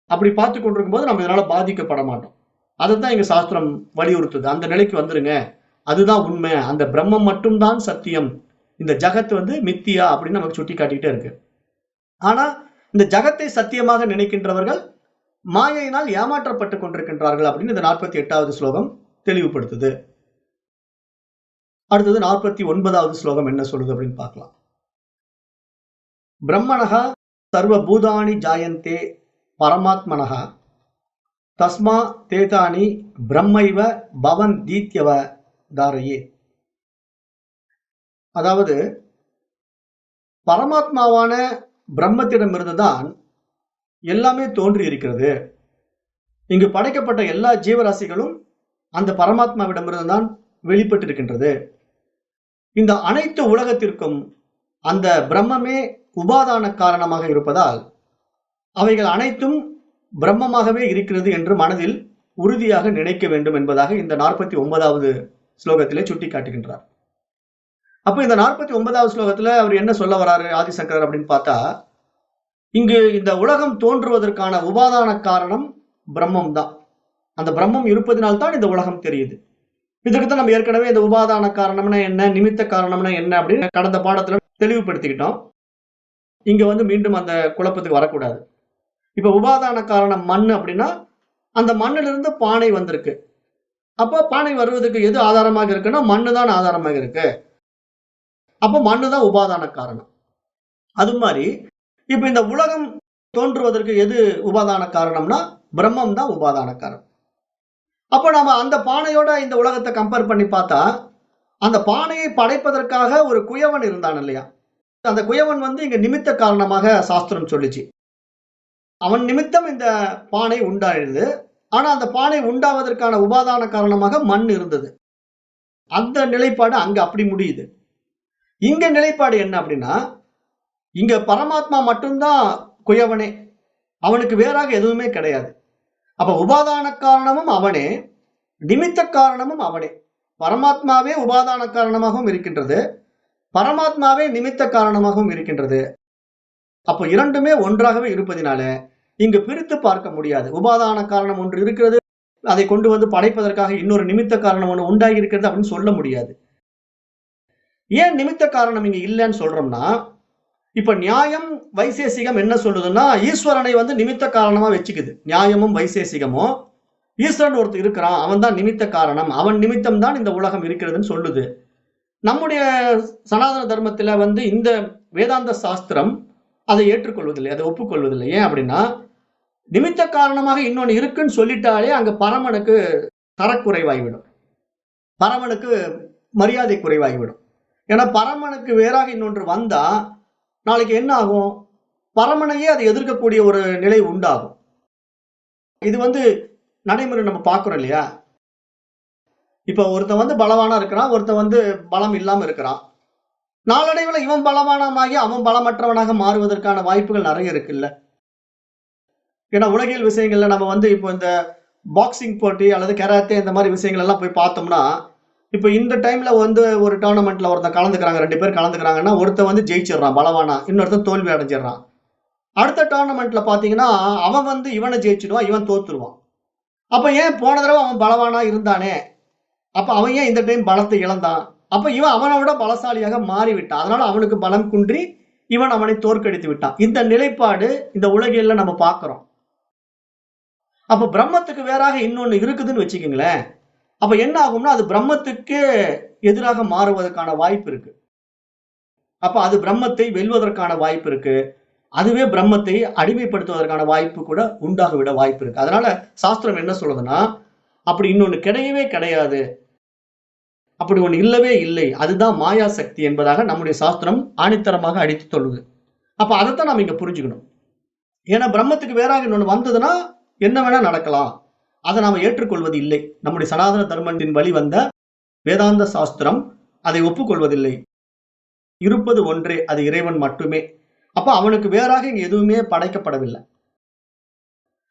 அப்படி பார்த்து கொண்டிருக்கும் போது நம்ம இதனால பாதிக்கப்பட மாட்டோம். அதைத்தான் எங்க சாஸ்திரம் வலியுறுத்துது. அந்த நிலைக்கு வந்துருங்க, அதுதான் உண்மை, அந்த பிரம்மம் மட்டும்தான் சத்தியம், இந்த ஜகத் வந்து மித்தியா அப்படின்னு நமக்கு சுட்டி காட்டிக்கிட்டே இருக்கு. ஆனா இந்த ஜகத்தை சத்தியமாக நினைக்கின்றவர்கள் மாயையினால் ஏமாற்றப்பட்டுக் கொண்டிருக்கின்றார்கள் அப்படின்னு இந்த 48வது ஸ்லோகம் தெளிவுபடுத்துது. அடுத்தது 49வது ஸ்லோகம் என்ன சொல்லுது அப்படின்னு பார்க்கலாம். பிரம்மணஹ சர்வ பூதானி ஜாயந்தே பரமாத்மனஹ தஸ்மா தேதானி பிரம்மைவ பவன் தீத்யவ தாரையே. அதாவது பரமாத்மாவான பிரம்மத்திடமிருந்துதான் எல்லாமே தோன்றி இருக்கிறது. இங்கு படைக்கப்பட்ட எல்லா ஜீவராசிகளும் அந்த பரமாத்மாவிடமிருந்து தான் வெளிப்பட்டிருக்கின்றது. இந்த அனைத்து உலகத்திற்கும் அந்த பிரம்மமே உபாதான காரணமாக இருப்பதால் அவைகள் அனைத்தும் பிரம்மமாகவே இருக்கிறது என்று மனதில் உறுதியாக நினைக்க வேண்டும் என்பதாக இந்த 49வது ஸ்லோகத்திலே சுட்டி காட்டுகின்றார். அப்ப இந்த 49வது ஸ்லோகத்துல அவர் என்ன சொல்ல வராரு ஆதிசங்கரர் அப்படின்னு பார்த்தா, இங்கு இந்த உலகம் தோன்றுவதற்கான உபாதான காரணம் பிரம்மம் தான். அந்த பிரம்மம் இருப்பதனால்தான் இந்த உலகம் தெரியுது. இதுக்குத்தான் நம்ம ஏற்கனவே இந்த உபாதான காரணம்னா என்ன, நிமித்த காரணம்னா என்ன அப்படின்னு கடந்த பாடத்துல தெளிவுபடுத்திக்கிட்டோம். இங்க வந்து மீண்டும் அந்த குழப்பத்துக்கு வரக்கூடாது. இப்ப உபாதான காரணம் மண் அப்படின்னா, அந்த மண்ணிலிருந்து பானை வந்திருக்கு. அப்ப பானை வருவதற்கு எது ஆதாரமாக இருக்குன்னா மண்ணு தான் ஆதாரமாக இருக்கு. அப்ப மண்ணு தான் உபாதான காரணம். அது மாதிரி இப்ப இந்த உலகம் தோன்றுவதற்கு எது உபாதான காரணம்னா பிரம்மம் தான் உபாதான காரணம். அப்ப நாம அந்த பானையோட இந்த உலகத்தை கம்பேர் பண்ணி பார்த்தா, அந்த பானையை படைப்பதற்காக ஒரு குயவன் இருந்தான் இல்லையா? அந்த குயவன் வந்து இங்க நிமித்த காரணமாக சாஸ்திரம் சொல்லிச்சு. அவன் நிமித்தம் இந்த பானை உண்டாயிருது. ஆனா அந்த பானை உண்டாவதற்கான உபாதான காரணமாக மண் இருந்தது. அந்த நிலைப்பாடு அங்க அப்படி முடியுது. இங்க நிலைப்பாடு என்ன அப்படின்னா, இங்க பரமாத்மா மட்டும்தான் குயவனே, அவனுக்கு வேறாக எதுவுமே கிடையாது. அப்ப உபாதான காரணமும் அவனே, நிமித்த காரணமும் அவனே. பரமாத்மாவே உபாதான காரணமாகவும் இருக்கின்றது, பரமாத்மாவே நிமித்த காரணமாகவும் இருக்கின்றது. அப்ப இரண்டுமே ஒன்றாகவே இருப்பதினால இங்கு பிரித்து பார்க்க முடியாது. உபாதான காரணம் ஒன்று இருக்கிறது, அதை கொண்டு வந்து படைப்பதற்காக இன்னொரு நிமித்த காரணம் ஒன்று உண்டாகி இருக்கிறது அப்படின்னு சொல்ல முடியாது. ஏன் நிமித்த காரணம் இங்க இல்லைன்னு சொல்றோம்னா, இப்ப நியாயம் வைசேசிகம் என்ன சொல்லுதுன்னா, ஈஸ்வரனை வந்து நிமித்த காரணமா வச்சுக்குது. நியாயமும் வைசேசிகமும் ஈஸ்வரன் ஒருத்தர் இருக்கிறான், அவன் தான் நிமித்த காரணம், அவன் நிமித்தம் தான் இந்த உலகம் இருக்கிறதுன்னு சொல்லுது. நம்முடைய சனாதன தர்மத்துல வந்து இந்த வேதாந்த சாஸ்திரம் அதை ஏற்றுக்கொள்வதில்லை, அதை ஒப்புக்கொள்வதில்லை. ஏன் அப்படின்னா, நிமித்த காரணமாக இன்னொன்னு இருக்குன்னு சொல்லிட்டாலே அங்க பரமனுக்கு தரக்குறைவாகிவிடும், பரமனுக்கு மரியாதை குறைவாகிவிடும். ஏன்னா பரமனுக்கு வேறாக இன்னொன்று வந்தா நாளைக்கு என்ன ஆகும், பரமனையே அதை எதிர்க்கக்கூடிய ஒரு நிலை உண்டாகும். இது வந்து நடைமுறை நம்ம பார்க்கிறோம் இல்லையா? இப்ப ஒருத்தன் வந்து பலவானா இருக்கிறான், ஒருத்தன் வந்து பலம் இல்லாம இருக்கிறான். நாளடைவுல இவன் பலவானமாகி அவன் பலமற்றவனாக மாறுவதற்கான வாய்ப்புகள் நிறைய இருக்குல்ல. ஏன்னா உலகியல் விஷயங்கள்ல நம்ம வந்து இப்போ இந்த பாக்ஸிங் போட்டி அல்லது கராத்தே இந்த மாதிரி விஷயங்கள் எல்லாம் போய் பார்த்தோம்னா, இப்ப இந்த டைம்ல வந்து ஒரு டோர்னமெண்ட்ல ஒருத்தன் கலந்துக்கிறாங்க, 2 பேர் கலந்துக்கிறாங்கன்னா ஒருத்தன் வந்து ஜெயிச்சிடறான் பலவானா, இன்னொருத்தன் தோல்வி அடைஞ்சிடறான். அடுத்த டோர்னமெண்ட்ல பாத்தீங்கன்னா அவன் வந்து இவனை ஜெயிச்சிடுவான், இவன் தோத்துருவான். அப்ப ஏன் போன தடவை அவன் பலவானா இருந்தானே, அப்ப அவன் ஏன் இந்த டைம் பலத்தை இழந்தான்? அப்ப இவன் அவனை விட பலசாலியாக மாறிவிட்டான். அதனால அவனுக்கு பலம் குன்றி இவன் அவனை தோற்கடித்து விட்டான். இந்த நிலைப்பாடு இந்த உலகியல்ல நம்ம பார்க்கிறோம். அப்ப பிரம்மத்துக்கு வேறாக இன்னொன்னு இருக்குதுன்னு வச்சுக்கோங்களேன். அப்ப என்ன ஆகும்னா அது பிரம்மத்துக்கு எதிராக மாறுவதற்கான வாய்ப்பு இருக்கு. அப்ப அது பிரம்மத்தை வெல்வதற்கான வாய்ப்பு இருக்கு. அதுவே பிரம்மத்தை அடிமைப்படுத்துவதற்கான வாய்ப்பு கூட உண்டாக விட வாய்ப்பு இருக்கு. அதனால சாஸ்திரம் என்ன சொல்லுதுன்னா, அப்படி இன்னொன்னு கிடையவே கிடையாது. அப்படி ஒண்ணு இல்லவே இல்லை. அதுதான் மாயா சக்தி என்பதாக நம்முடைய சாஸ்திரம் ஆணித்தரமாக அடித்து சொல்லுது. அப்ப அதத்தான் நாம இங்க புரிஞ்சுக்கணும். ஏன்னா பிரம்மத்துக்கு வேறாக இன்னொன்னு வந்ததுன்னா, என்ன வேணா நடக்கலாம். அத நாம ஏற்றுக்கொள்வது இல்லை. நம்முடைய சனாதன தர்மத்தின் வழி வந்த வேதாந்த சாஸ்திரம் அதை ஒப்புக்கொள்வதில்லை. இருப்பது ஒன்றே. அது இறைவன் மட்டுமே. அப்ப அவனுக்கு வேறாக இங்க எதுவுமே படைக்கப்படவில்லை.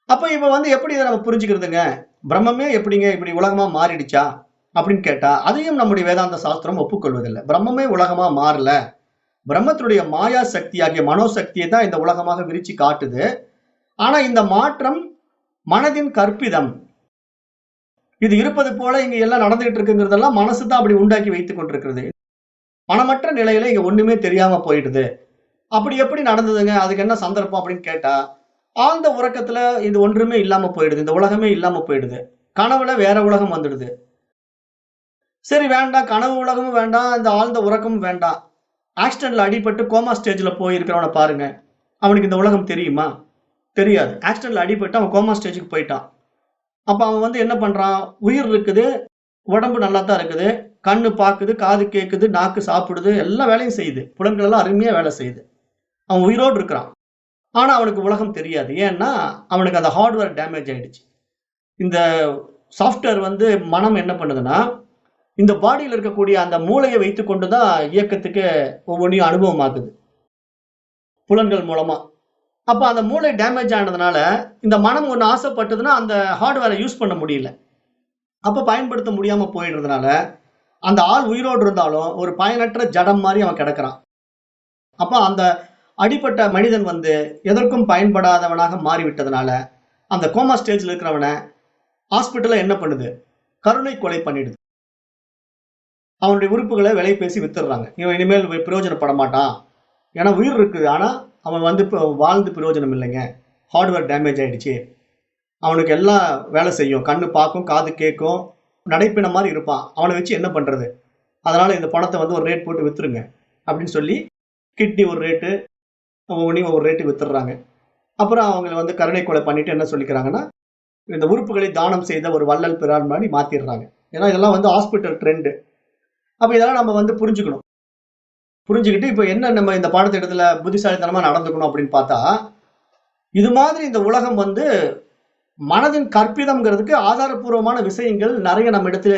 அப்ப இப்ப எப்படி இத நம்ம புரிஞ்சுக்கிறதுங்க? பிரம்மமே எப்படிங்க இப்படி உலகமா மாறிடுச்சா? அப்படின்னு கேட்டா, அதையும் நம்முடைய வேதாந்த சாஸ்திரம் ஒப்புக்கொள்வதில்லை. பிரம்மமே உலகமா மாறல. பிரம்மத்தினுடைய மாயா சக்தியாகிய மனோசக்தியை தான் இந்த உலகமாக விரிச்சு காட்டுது. ஆனா இந்த மாற்றம் மனதின் கற்பிதம். இது இருப்பது போல இங்க எல்லாம் நடந்துகிட்டு இருக்குங்கிறதெல்லாம் மனசு தான் அப்படி உண்டாக்கி வைத்துக் கொண்டிருக்கிறது. மனமற்ற நிலையில இங்க ஒண்ணுமே தெரியாம போயிடுது. அப்படி எப்படி நடந்ததுங்க? அதுக்கு என்ன சந்தர்ப்பம் அப்படின்னு கேட்டா, ஆழ்ந்த உறக்கத்துல இது ஒன்றுமே இல்லாம போயிடுது. இந்த உலகமே இல்லாம போயிடுது. கனவுல வேற உலகம் வந்துடுது. சரி வேண்டாம், கனவு உலகமும் வேண்டாம், இந்த ஆழ்ந்த உறக்கமும் வேண்டாம். ஆக்சிடென்ட்ல அடிபட்டு கோமா ஸ்டேஜ்ல போயிருக்கிறவன பாருங்க. அவனுக்கு இந்த உலகம் தெரியுமா? தெரியாது. ஆக்சிடென்ட்ல அடிபட்டு அவன் கோமா ஸ்டேஜுக்கு போயிட்டான். அப்ப அவன் என்ன பண்றான்? உயிர் இருக்குது, உடம்பு நல்லா தான் இருக்குது, கண்ணு பாக்குது, காது கேக்குது, நாக்கு சாப்பிடுது, எல்லா வேலையும் செய்யுது. புலன்கள் எல்லாம் அருமையா வேலை செய்யுது. அவன் உயிரோடு இருக்கிறான். ஆனா அவனுக்கு உலகம் தெரியாது. ஏன்னா அவனுக்கு அந்த ஹார்ட்வேர் டேமேஜ் ஆயிடுச்சு. இந்த சாஃப்ட்வேர் மனம் என்ன பண்ணுதுன்னா, இந்த பாடியில இருக்கக்கூடிய அந்த மூளையை வைத்துக் கொண்டுதான் இயக்கத்துக்கு ஒவ்வொன்றையும் அனுபவமாக்குது. புலன்கள் மூலமா. அப்ப அந்த மூளை டேமேஜ் ஆனதுனால, இந்த மனம் ஒண்ணு ஆசைப்பட்டதுன்னா, அந்த ஹார்ட்வேரை யூஸ் பண்ண முடியல. அப்ப பயன்படுத்த முடியாம போயிடுறதுனால, அந்த ஆள் உயிரோடு இருந்தாலும், ஒரு பயனற்ற ஜடம் மாரி அவன் கிடக்குறான். அப்ப அந்த அடிபட்ட மனிதன் எதற்கும் பயன்படாதவனாக மாறிவிட்டதுனால, அந்த கோமா ஸ்டேஜ்ல இருக்கிறவன, ஹாஸ்பிட்டல்ல என்ன பண்ணுது? கருணை கொலை பண்ணிடுது. அவனுடைய உறுப்புகள விலை பேசி வித்துடுறாங்க. இவன் இனிமேல் பிரயோஜனப்பட மாட்டான். ஏன்னா உயிர் இருக்குது. ஆனா அவன் இப்ப வாழ்ந்து பிரயோஜனம் இல்லைங்க. ஹார்ட்வேர் டேமேஜ் ஆயிடுச்சு. அவனுக்கு எல்லாம் வேலை செய்யும். கண்ணு பார்க்கும், காது கேட்கும், நடைப்பின மாதிரி இருப்பான். அவனை வச்சு என்ன பண்றது? அதனால இந்த பணத்தை ஒரு ரேட் போட்டு வித்துருங்க அப்படின்னு சொல்லி கிட்னி ஒரு ரேட்டு, ஒவ்வொன்றையும் ஒவ்வொரு ரேட்டு வித்துடுறாங்க. அப்புறம் அவங்களை கருணை கொலை பண்ணிட்டு என்ன சொல்லிக்கிறாங்கன்னா, இந்த உறுப்புகளை தானம் செய்த ஒரு வள்ளல் பிரான் மாதிரி மாத்திடுறாங்க. ஏன்னா இதெல்லாம் ஹாஸ்பிட்டல் ட்ரெண்டு. அப்ப இதெல்லாம் நம்ம புரிஞ்சுக்கணும். புரிஞ்சுக்கிட்டு இப்ப என்ன நம்ம இந்த பாடத்திட்டத்துல புத்திசாலித்தனமா நடந்துக்கணும் அப்படின்னு பார்த்தா, இது மாதிரி இந்த உலகம் மனதின் கற்பிதம்ங்கிறதுக்கு ஆதாரபூர்வமான விஷயங்கள் நிறைய நம்ம இடத்துல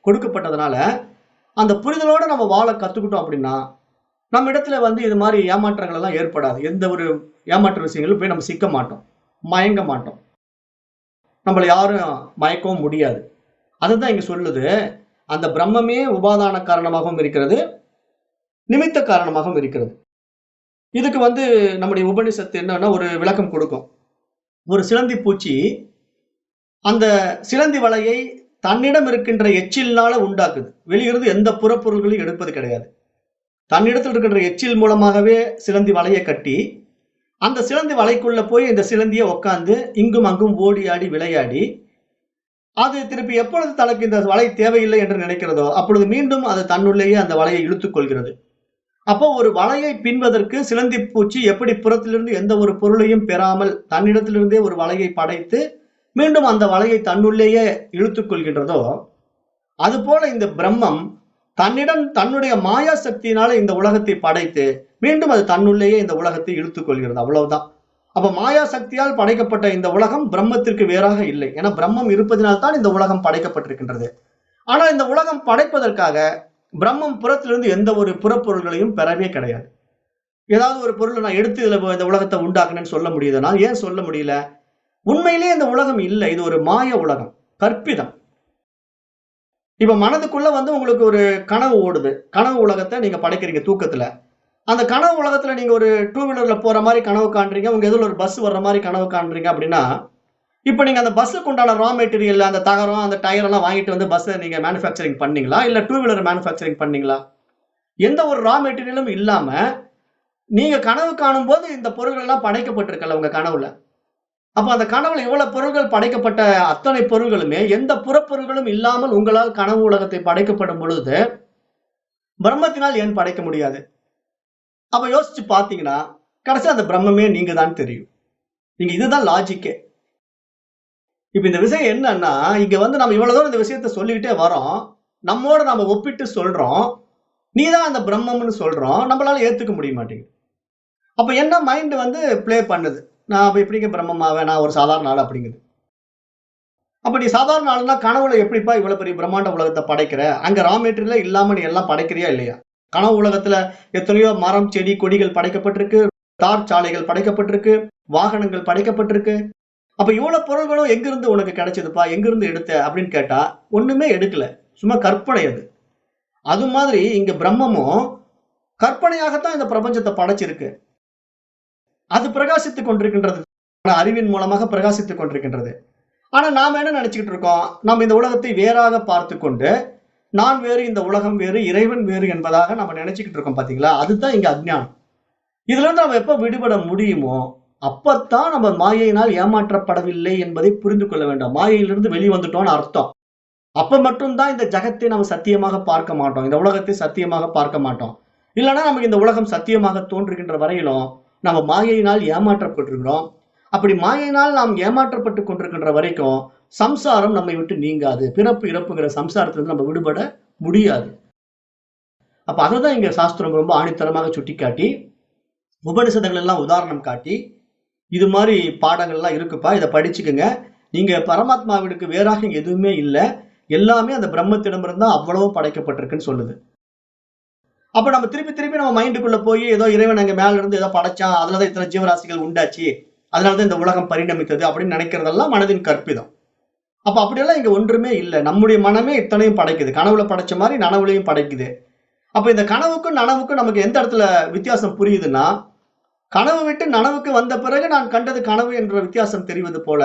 கொடுக்கப்பட்டதுனால, அந்த புரிதலோட நம்ம வாழ கத்துக்கிட்டோம் அப்படின்னா, நம்ம இடத்துல இது மாதிரி ஏமாற்றங்கள் எல்லாம் ஏற்படாது. எந்த ஒரு ஏமாற்ற விஷயங்களும் போய் நம்ம சிக்க மாட்டோம். மயங்க மாட்டோம். நம்மள யாரும் மயக்கவும் முடியாது. அதுதான் இங்க சொல்லுது. அந்த பிரம்மமே உபாதான காரணமாகவும் இருக்கிறது. நிமித்த காரணமாகவும் இருக்கிறது. இதுக்கு நம்முடைய உபனிஷத்து என்னன்னா ஒரு விளக்கம் கொடுக்கும். ஒரு சிலந்தி பூச்சி அந்த சிலந்தி வலையை தன்னிடம் இருக்கின்ற எச்சில்னால உண்டாக்குது. வெளியிருந்து எந்த புறப்பொருள்களையும் எடுப்பது கிடையாது. தன்னிடத்தில் இருக்கின்ற எச்சில் மூலமாகவே சிலந்தி வலையை கட்டி, அந்த சிலந்தி வலைக்குள்ள போய் இந்த சிலந்தியை உட்கார்ந்து இங்கும் அங்கும் ஓடி ஆடி விளையாடி, அது திருப்பி எப்பொழுது தனக்கு இந்த வலை தேவையில்லை என்று நினைக்கிறதோ அப்பொழுது மீண்டும் அது தன்னுள்ளேயே அந்த வலையை இழுத்துக் கொள்கிறது. அப்போ ஒரு வலையை பின்வதற்கு சிலந்தி பூச்சி எப்படி புறத்திலிருந்து எந்த ஒரு பொருளையும் பெறாமல் தன்னிடத்திலிருந்தே ஒரு வலையை படைத்து மீண்டும் அந்த வலையை தன்னுள்ளேயே இழுத்துக் கொள்கின்றதோ, அதுபோல இந்த பிரம்மம் தன்னுடைய மாயா சக்தியினால இந்த உலகத்தை படைத்து மீண்டும் அது தன்னுள்ளேயே இந்த உலகத்தை இழுத்துக் கொள்கிறது. அவ்வளவுதான். அப்ப மாயா சக்தியால் படைக்கப்பட்ட இந்த உலகம் பிரம்மத்திற்கு வேறாக இல்லை. ஏன்னா பிரம்மம் இருப்பதனால்தான் இந்த உலகம் படைக்கப்பட்டிருக்கின்றது. ஆனா இந்த உலகம் படைப்பதற்காக பிரம்மம் புறத்திலிருந்து எந்த ஒரு புறப்பொருள்களையும் பெறவே கிடையாது. ஏதாவது ஒரு பொருளை நான் எடுத்து இந்த உலகத்தை உண்டாக்குனேன்னு சொல்ல முடியுதுன்னா ஏன் சொல்ல முடியல? உண்மையிலேயே இந்த உலகம் இல்லை. இது ஒரு மாய உலகம், கற்பிதம். இப்ப மனதுக்குள்ள உங்களுக்கு ஒரு கனவு ஓடுது. கனவு உலகத்தை நீங்க படைக்கிறீங்க தூக்கத்துல. அந்த கனவு உலகத்துல நீங்க ஒரு டூ வீலர்ல போற மாதிரி கனவு காண்றீங்க. உங்க எதிர ஒரு பஸ் வர்ற மாதிரி கனவு காண்றீங்க அப்படின்னா, இப்ப நீங்க அந்த பஸ்ஸுக்கு உண்டான ரா மெட்டீரியல், அந்த தகரம், அந்த டயர் எல்லாம் வாங்கிட்டு பஸ்ஸை நீங்க மேனுஃபேக்சரிங் பண்ணீங்களா? இல்ல டூ வீலர் மேனுஃபேக்சரிங் பண்ணீங்களா? எந்த ஒரு ரா மெட்டீரியலும் இல்லாம நீங்க கனவு காணும் போது இந்த பொருட்கள் எல்லாம் படைக்கப்பட்டிருக்கல உங்க கனவுல. அப்ப அந்த கனவுல இவ்வளவு பொருட்கள் படைக்கப்பட்ட அத்தனை பொருள்களுமே எந்த புறப்பொருள்களும் இல்லாமல் உங்களால் கனவு உலகத்தை படைக்கப்படும் பொழுது பிரம்மத்தினால் ஏன் படைக்க முடியாது? அப்ப யோசிச்சு பாத்தீங்கன்னா கடைசியா அந்த பிரம்மமே நீங்க தான் தெரியும். நீங்க இதுதான் லாஜிக்கே. இப்ப இந்த விஷயம் என்னன்னா, இங்க வந்து நம்ம இவ்வளவு தூரம் இந்த விஷயத்த சொல்லிக்கிட்டே வரோம். நம்மோட நாம ஒப்பிட்டு சொல்றோம். நீ தான் அந்த பிரம்மம்னு சொல்றோம். நம்மளால ஏத்துக்க முடிய மாட்டேங்குது. அப்ப என்ன மைண்ட் வந்து ப்ளே பண்ணுது. நான் அப்ப எப்படிங்க பிரம்மம் ஆவேன்? நான் ஒரு சாதாரண ஆள் அப்படிங்குது. அப்ப நீ சாதாரண ஆளுன்னா கனவுல எப்படிப்பா இவ்வளவு பெரிய பிரம்மாண்ட உலகத்த படைக்கிற? அங்க ரா மெட்டீரியலே இல்லாம நீ எல்லாம் படைக்கிறியா இல்லையா? கனவு உலகத்துல எத்தனையோ மரம், செடி, கொடிகள் படைக்கப்பட்டிருக்கு. தார் சாலைகள் படைக்கப்பட்டிருக்கு. வாகனங்கள் படைக்கப்பட்டிருக்கு. அப்ப இவ்வளவு பொருள்களும் எங்கிருந்து உனக்கு கிடைச்சதுப்பா? எங்கிருந்து எடுத்த? அப்படின்னு கேட்டா, ஒண்ணுமே எடுக்கல. சும்மா கற்பனை அது. அது மாதிரி இங்க பிரம்மமும் கற்பனையாகத்தான் இந்த பிரபஞ்சத்த படைச்சிருக்கு. அது பிரகாசித்துக் கொண்டிருக்கின்றது. அறிவின் மூலமாக பிரகாசித்துக் கொண்டிருக்கின்றது. ஆனா நாம என்ன நினைச்சுக்கிட்டு இருக்கோம்? நாம் இந்த உலகத்தை வேறாக பார்த்துக்கொண்டு, நான் வேறு, இந்த உலகம் வேறு, இறைவன் வேறு என்பதாக நம்ம நினைச்சுக்கிட்டு இருக்கோம் பாத்தீங்களா? அதுதான் இங்க அஞ்ஞானம். இதுல இருந்து நம்ம எப்ப விடுபட முடியுமோ, அப்பத்தான் நம்ம மாயையினால் ஏமாற்றப்படவில்லை என்பதை புரிந்து கொள்ள வேண்டும். மாயையிலிருந்து வெளி வந்துட்டோம்னு அர்த்தம். அப்ப மட்டும் தான் இந்த ஜகத்தை நம்ம சத்தியமாக பார்க்க மாட்டோம். இந்த உலகத்தை சத்தியமாக பார்க்க மாட்டோம். இல்லன்னா நமக்கு இந்த உலகம் சத்தியமாக தோன்றுகின்ற வரையிலும், நம்ம மாயையினால் ஏமாற்றப்பட்டிருக்கிறோம். அப்படி மாயையினால் நாம் ஏமாற்றப்பட்டுக் கொண்டிருக்கின்ற வரைக்கும், சம்சாரம் நம்மை விட்டு நீங்காது. பிறப்பு, இறப்புங்கிற சம்சாரத்திலிருந்து நம்ம விடுபட முடியாது. அப்ப அததான் இங்க சாஸ்திரம் ரொம்ப ஆணித்தரமாக சுட்டிக்காட்டி, உபனிஷதங்கள் எல்லாம் உதாரணம் காட்டி, இது மாரி பாடங்கள்லாம் இருக்குப்பா. இத படிச்சுக்கங்க. நீங்க பரமாத்மாவிற்கு வேறாக இங்க எதுவுமே இல்ல. எல்லாமே அந்த பிரம்மத்திடமிருந்து தான் அவ்வளவும் படைக்கப்பட்டிருக்குன்னு சொல்லுது. அப்ப நம்ம திருப்பி திருப்பி நம்ம மைண்டுக்குள்ள போய் ஏதோ இறைவன் அங்க மேல இருந்து ஏதோ படைச்சான். அதுலதான் இத்தனை ஜீவராசிகள் உண்டாச்சு. அதனாலதான் இந்த உலகம் பரிணமித்தது அப்படின்னு நினைக்கிறதெல்லாம் மனதின் கற்பிதம். அப்ப அப்படியெல்லாம் இங்க ஒன்றுமே இல்ல. நம்முடைய மனமே இத்தனையும் படைக்குது. கனவுல படைச்ச மாரி நனவுலயும் படைக்குது. அப்ப இந்த கனவுக்கும் நனவுக்கும் நமக்கு எந்த இடத்துல வித்தியாசம் புரியுதுன்னா, கனவு விட்டு நனவுக்கு வந்த பிறகு நான் கண்டது கனவு என்ற வித்தியாசம் தெரிவது போல,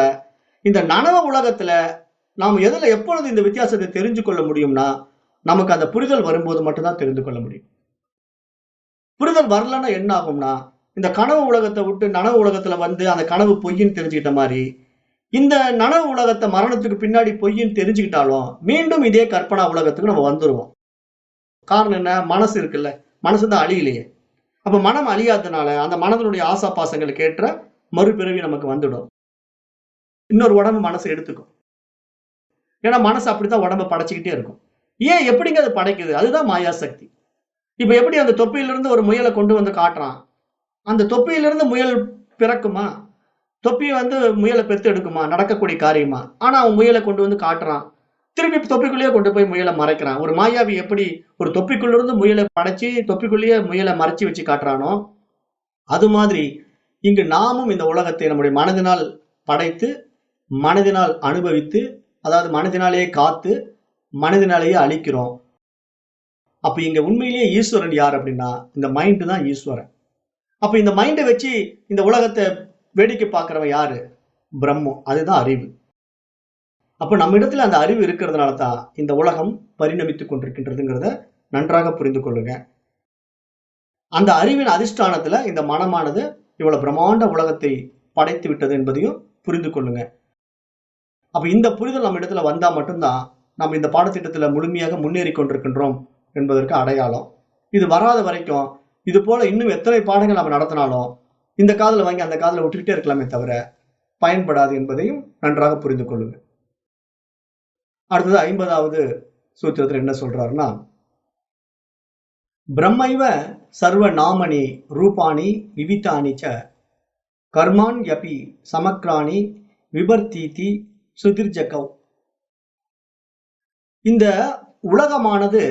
இந்த நனவு உலகத்துல நாம் எதுல எப்பொழுது இந்த வித்தியாசத்தை தெரிஞ்சு கொள்ள முடியும்னா, நமக்கு அந்த புரிதல் வரும்போது மட்டும் தான் தெரிந்து கொள்ள முடியும். புரிதல் வரலன்னா என்ன ஆகும்னா, இந்த கனவு உலகத்த விட்டு நனவு உலகத்துல வந்து அந்த கனவு பொய்ன்னு தெரிஞ்சுக்கிட்ட மாரி, இந்த நனவு உலகத்த மரணத்துக்கு பின்னாடி பொய்ன்னு தெரிஞ்சுக்கிட்டாலும், மீண்டும் இதே கற்பனா உலகத்துக்கு நம்ம வந்துருவோம். காரணம் என்ன? மனசு இருக்குல்ல. மனசு தான் அழியலையே. அப்ப மனம் அழியாதனால, அந்த மனதினுடைய ஆசா பாசங்களுக்கு ஏற்ற மறுபிறவி நமக்கு வந்துடும். இன்னொரு உடம்பு மனசு எடுத்துக்கும். ஏன்னா மனசு அப்படித்தான் உடம்ப படைச்சுக்கிட்டே இருக்கும். ஏன் எப்படிங்க அது படைக்குது? அதுதான் மாயா சக்தி. இப்ப எப்படி அந்த தொப்பியிலிருந்து ஒரு முயல கொண்டு வந்து காட்டுறான். அந்த தொப்பியிலிருந்து முயல் பிறக்குமா? தொப்பி வந்து முயல பெத்து எடுக்குமா? நடக்கக்கூடிய காரியமா? ஆனா அவன் முயல கொண்டு வந்து காட்டுறான். திருப்பி தொப்பிக்குள்ளேயே கொண்டு போய் முயல மறைக்கிறான். ஒரு மாயாவி எப்படி ஒரு தொப்பிக்குள்ள இருந்து முயல படைச்சு, தொப்பிக்குள்ளேயே முயல மறைச்சு வச்சு காட்டுறானோ, அது மாதிரி இங்கு நாமும் இந்த உலகத்தை நம்முடைய மனதினால் படைத்து, மனதினால் அனுபவித்து, அதாவது மனதினாலேயே காத்து, மனதினாலேயே அழிக்கிறோம். அப்ப இங்க உண்மையிலேயே ஈஸ்வரன் யார் அப்படின்னா, இந்த மைண்ட் தான் ஈஸ்வரன். அப்ப இந்த மைண்ட வச்சு இந்த உலகத்த வேடிக்கை பார்க்கிறவன் யாரு? பிரம்மம். அதுதான் அறிவு. அப்ப நம்மிடத்துல அந்த அறிவு இருக்கிறதுனால தான் இந்த உலகம் பரிணமித்துக் கொண்டிருக்கின்றதுங்கிறத நன்றாக புரிந்து கொள்ளுங்க. அந்த அறிவின் அதிஷ்டானத்துல இந்த மனமானது இவ்வளவு பிரம்மாண்ட உலகத்தை படைத்து விட்டது என்பதையும் புரிந்து கொள்ளுங்க. அப்ப இந்த புரிதல் நம்ம இடத்துல வந்தா மட்டும்தான் நம்ம இந்த பாடத்திட்டத்துல முழுமையாக முன்னேறி கொண்டிருக்கின்றோம் என்பதற்கு அடையாளம். இது வராத வரைக்கும் இது போல இன்னும் எத்தனை பாடங்கள் நம்ம நடத்தினாலும் இந்த காதுல வாங்கி அந்த காதுல விட்டுக்கிட்டே இருக்கலாமே தவிர பயன்படாது என்பதையும் நன்றாக புரிந்து கொள்ளுங்க. அடுத்தது 50வது சூத்திரத்துல என்ன சொல்றாருன்னா, பிரம்மைவ சர்வ நாமனி ரூபாணி விவிதானி ச கர்மாண்யபி சமக்ராணி விபர்த்தீதி சுதிர்ஜகௌ. இந்த உலகமானது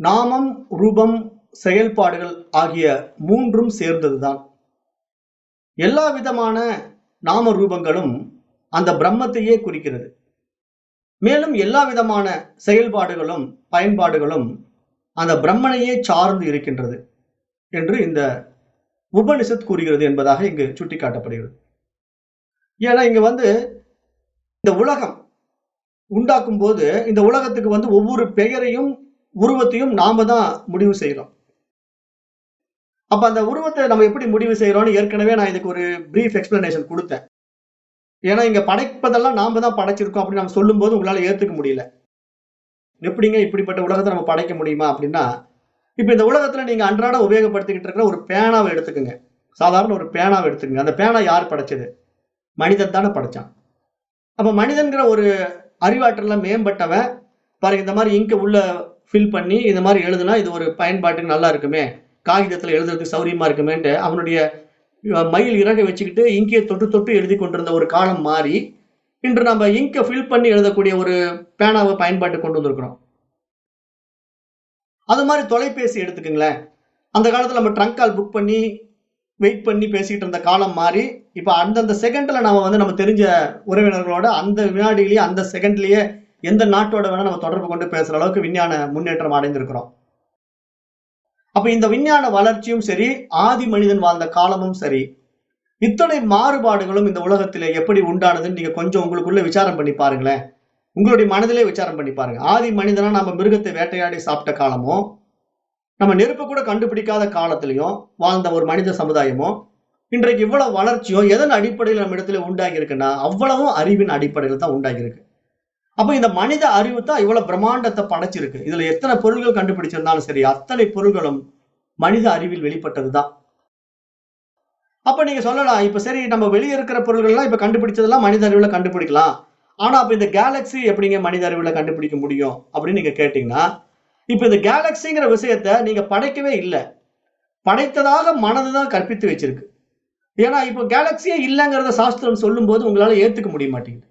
நாமம், ரூபம், செயல்பாடுகள் ஆகிய மூன்றும் சேர்ந்ததுதான். எல்லா விதமான நாம ரூபங்களும் அந்த பிரம்மத்தையே குறிக்கிறது. மேலும் எல்லா விதமான செயல்பாடுகளும் பயன்பாடுகளும் அந்த பிரம்மனையே சார்ந்து இருக்கின்றது என்று இந்த உபனிஷத் கூறுகிறது என்பதாக இங்கு சுட்டிக்காட்டப்படுகிறது. ஏன்னா இங்க வந்து இந்த உலகம் உண்டாக்கும் போது இந்த உலகத்துக்கு வந்து ஒவ்வொரு பெயரையும் உருவத்தையும் நாம தான் முடிவு செய்யறோம். அப்ப அந்த உருவத்தை நம்ம எப்படி முடிவு செய்யறோம்னு ஏற்கனவே நான் இதுக்கு ஒரு பிரீஃப் எக்ஸ்பிளனேஷன் கொடுத்தேன். ஏன்னா இங்க படைப்பதெல்லாம் நாம தான் படைச்சிருக்கோம் அப்படின்னு நம்ம சொல்லும் போது உங்களால ஏத்துக்க முடியல. எப்படிங்க இப்படிப்பட்ட உலகத்தை நம்ம படைக்க முடியுமா அப்படின்னா, இப்ப இந்த உலகத்துல நீங்க அன்றாட உபயோகப்படுத்திக்கிட்டு இருக்கிற ஒரு பேனாவை எடுத்துக்கங்க. சாதாரண ஒரு பேனாவை எடுத்துக்கங்க. அந்த பேனா யார் படைச்சது? மனிதன் தானே படைச்சான். அப்ப மனிதன்கிற ஒரு அறிவாற்றல்ல மேம்பட்டவன் பாருங்க, இந்த மாதிரி இங்க உள்ள ஃபில் பண்ணி இந்த மாதிரி எழுதுனா இது ஒரு பயன்பாட்டுக்கு நல்லா இருக்குமே, காகிதத்துல எழுதுறதுக்கு சௌரியமா இருக்குமேன்ட்டு அவனுடைய மயில் இறக வச்சுக்கிட்டு இங்கே தொட்டு தொட்டு எழுதி கொண்டிருந்த ஒரு காலம் மாறி இன்று நம்ம இங்க ஃபில் பண்ணி எழுதக்கூடிய ஒரு பேனாவை பயன்பாட்டு கொண்டு வந்திருக்கிறோம். அது மாதிரி தொலைபேசி எடுத்துக்கங்களேன். அந்த காலத்துல நம்ம ட்ரங்க் கால் புக் பண்ணி வெயிட் பண்ணி பேசிக்கிட்டு இருந்த காலம் மாறி இப்ப அந்தந்த செகண்ட்ல நம்ம தெரிஞ்ச உறவினர்களோட அந்த வினாடியிலேயே அந்த செகண்ட்லயே எந்த நாட்டோட வேணா நம்ம தொடர்பு கொண்டு பேசுற அளவுக்கு விஞ்ஞான முன்னேற்றம் அடைந்திருக்கிறோம். அப்ப இந்த விஞ்ஞான வளர்ச்சியும் சரி, ஆதி மனிதன் வாழ்ந்த காலமும் சரி, இத்தனை மாறுபாடுகளும் இந்த உலகத்திலே எப்படி உண்டானதுன்னு நீங்க கொஞ்சம் உங்களுக்குள்ள விசாரம் பண்ணி பாருங்களேன். உங்களுடைய மனதிலே விசாரம் பண்ணி பாருங்க. ஆதி மனிதனா நம்ம மிருகத்தை வேட்டையாடி சாப்பிட்ட காலமும், நம்ம நெருப்பு கூட கண்டுபிடிக்காத காலத்திலையும் வாழ்ந்த ஒரு மனித சமுதாயமும், இன்றைக்கு இவ்வளவு வளர்ச்சியும் எதன் அடிப்படையில் நம்ம இடத்துல உண்டாகி இருக்குன்னா, அவ்வளவும் அறிவின் அடிப்படையில் தான் உண்டாகி இருக்கு. அப்ப இந்த மனித அறிவு தான் இவ்வளவு பிரம்மாண்டத்தை படைச்சிருக்கு. இதுல எத்தனை பொருள்கள் கண்டுபிடிச்சிருந்தாலும் சரி, அத்தனை பொருள்களும் மனித அறிவில் வெளிப்பட்டதுதான். அப்ப நீங்க சொல்லலாம், இப்ப சரி நம்ம வெளியே இருக்கிற பொருள்கள்லாம் இப்ப கண்டுபிடிச்சதெல்லாம் மனித அறிவுல கண்டுபிடிக்கலாம். ஆனா அப்ப இந்த கேலக்ஸி எப்படிங்க மனித அறிவுல கண்டுபிடிக்க முடியும் அப்படின்னு நீங்க கேட்டீங்கன்னா, இப்ப இந்த கேலக்ஸிங்கிற விஷயத்த நீங்க படைக்கவே இல்ல. படைத்ததாக மனதுதான் கற்பித்து வச்சிருக்கு. ஏன்னா இப்போ கேலக்ஸியே இல்லங்கிறத சாஸ்திரம் சொல்லும்போது உங்களால ஏத்துக்க முடிய மாட்டேங்குது.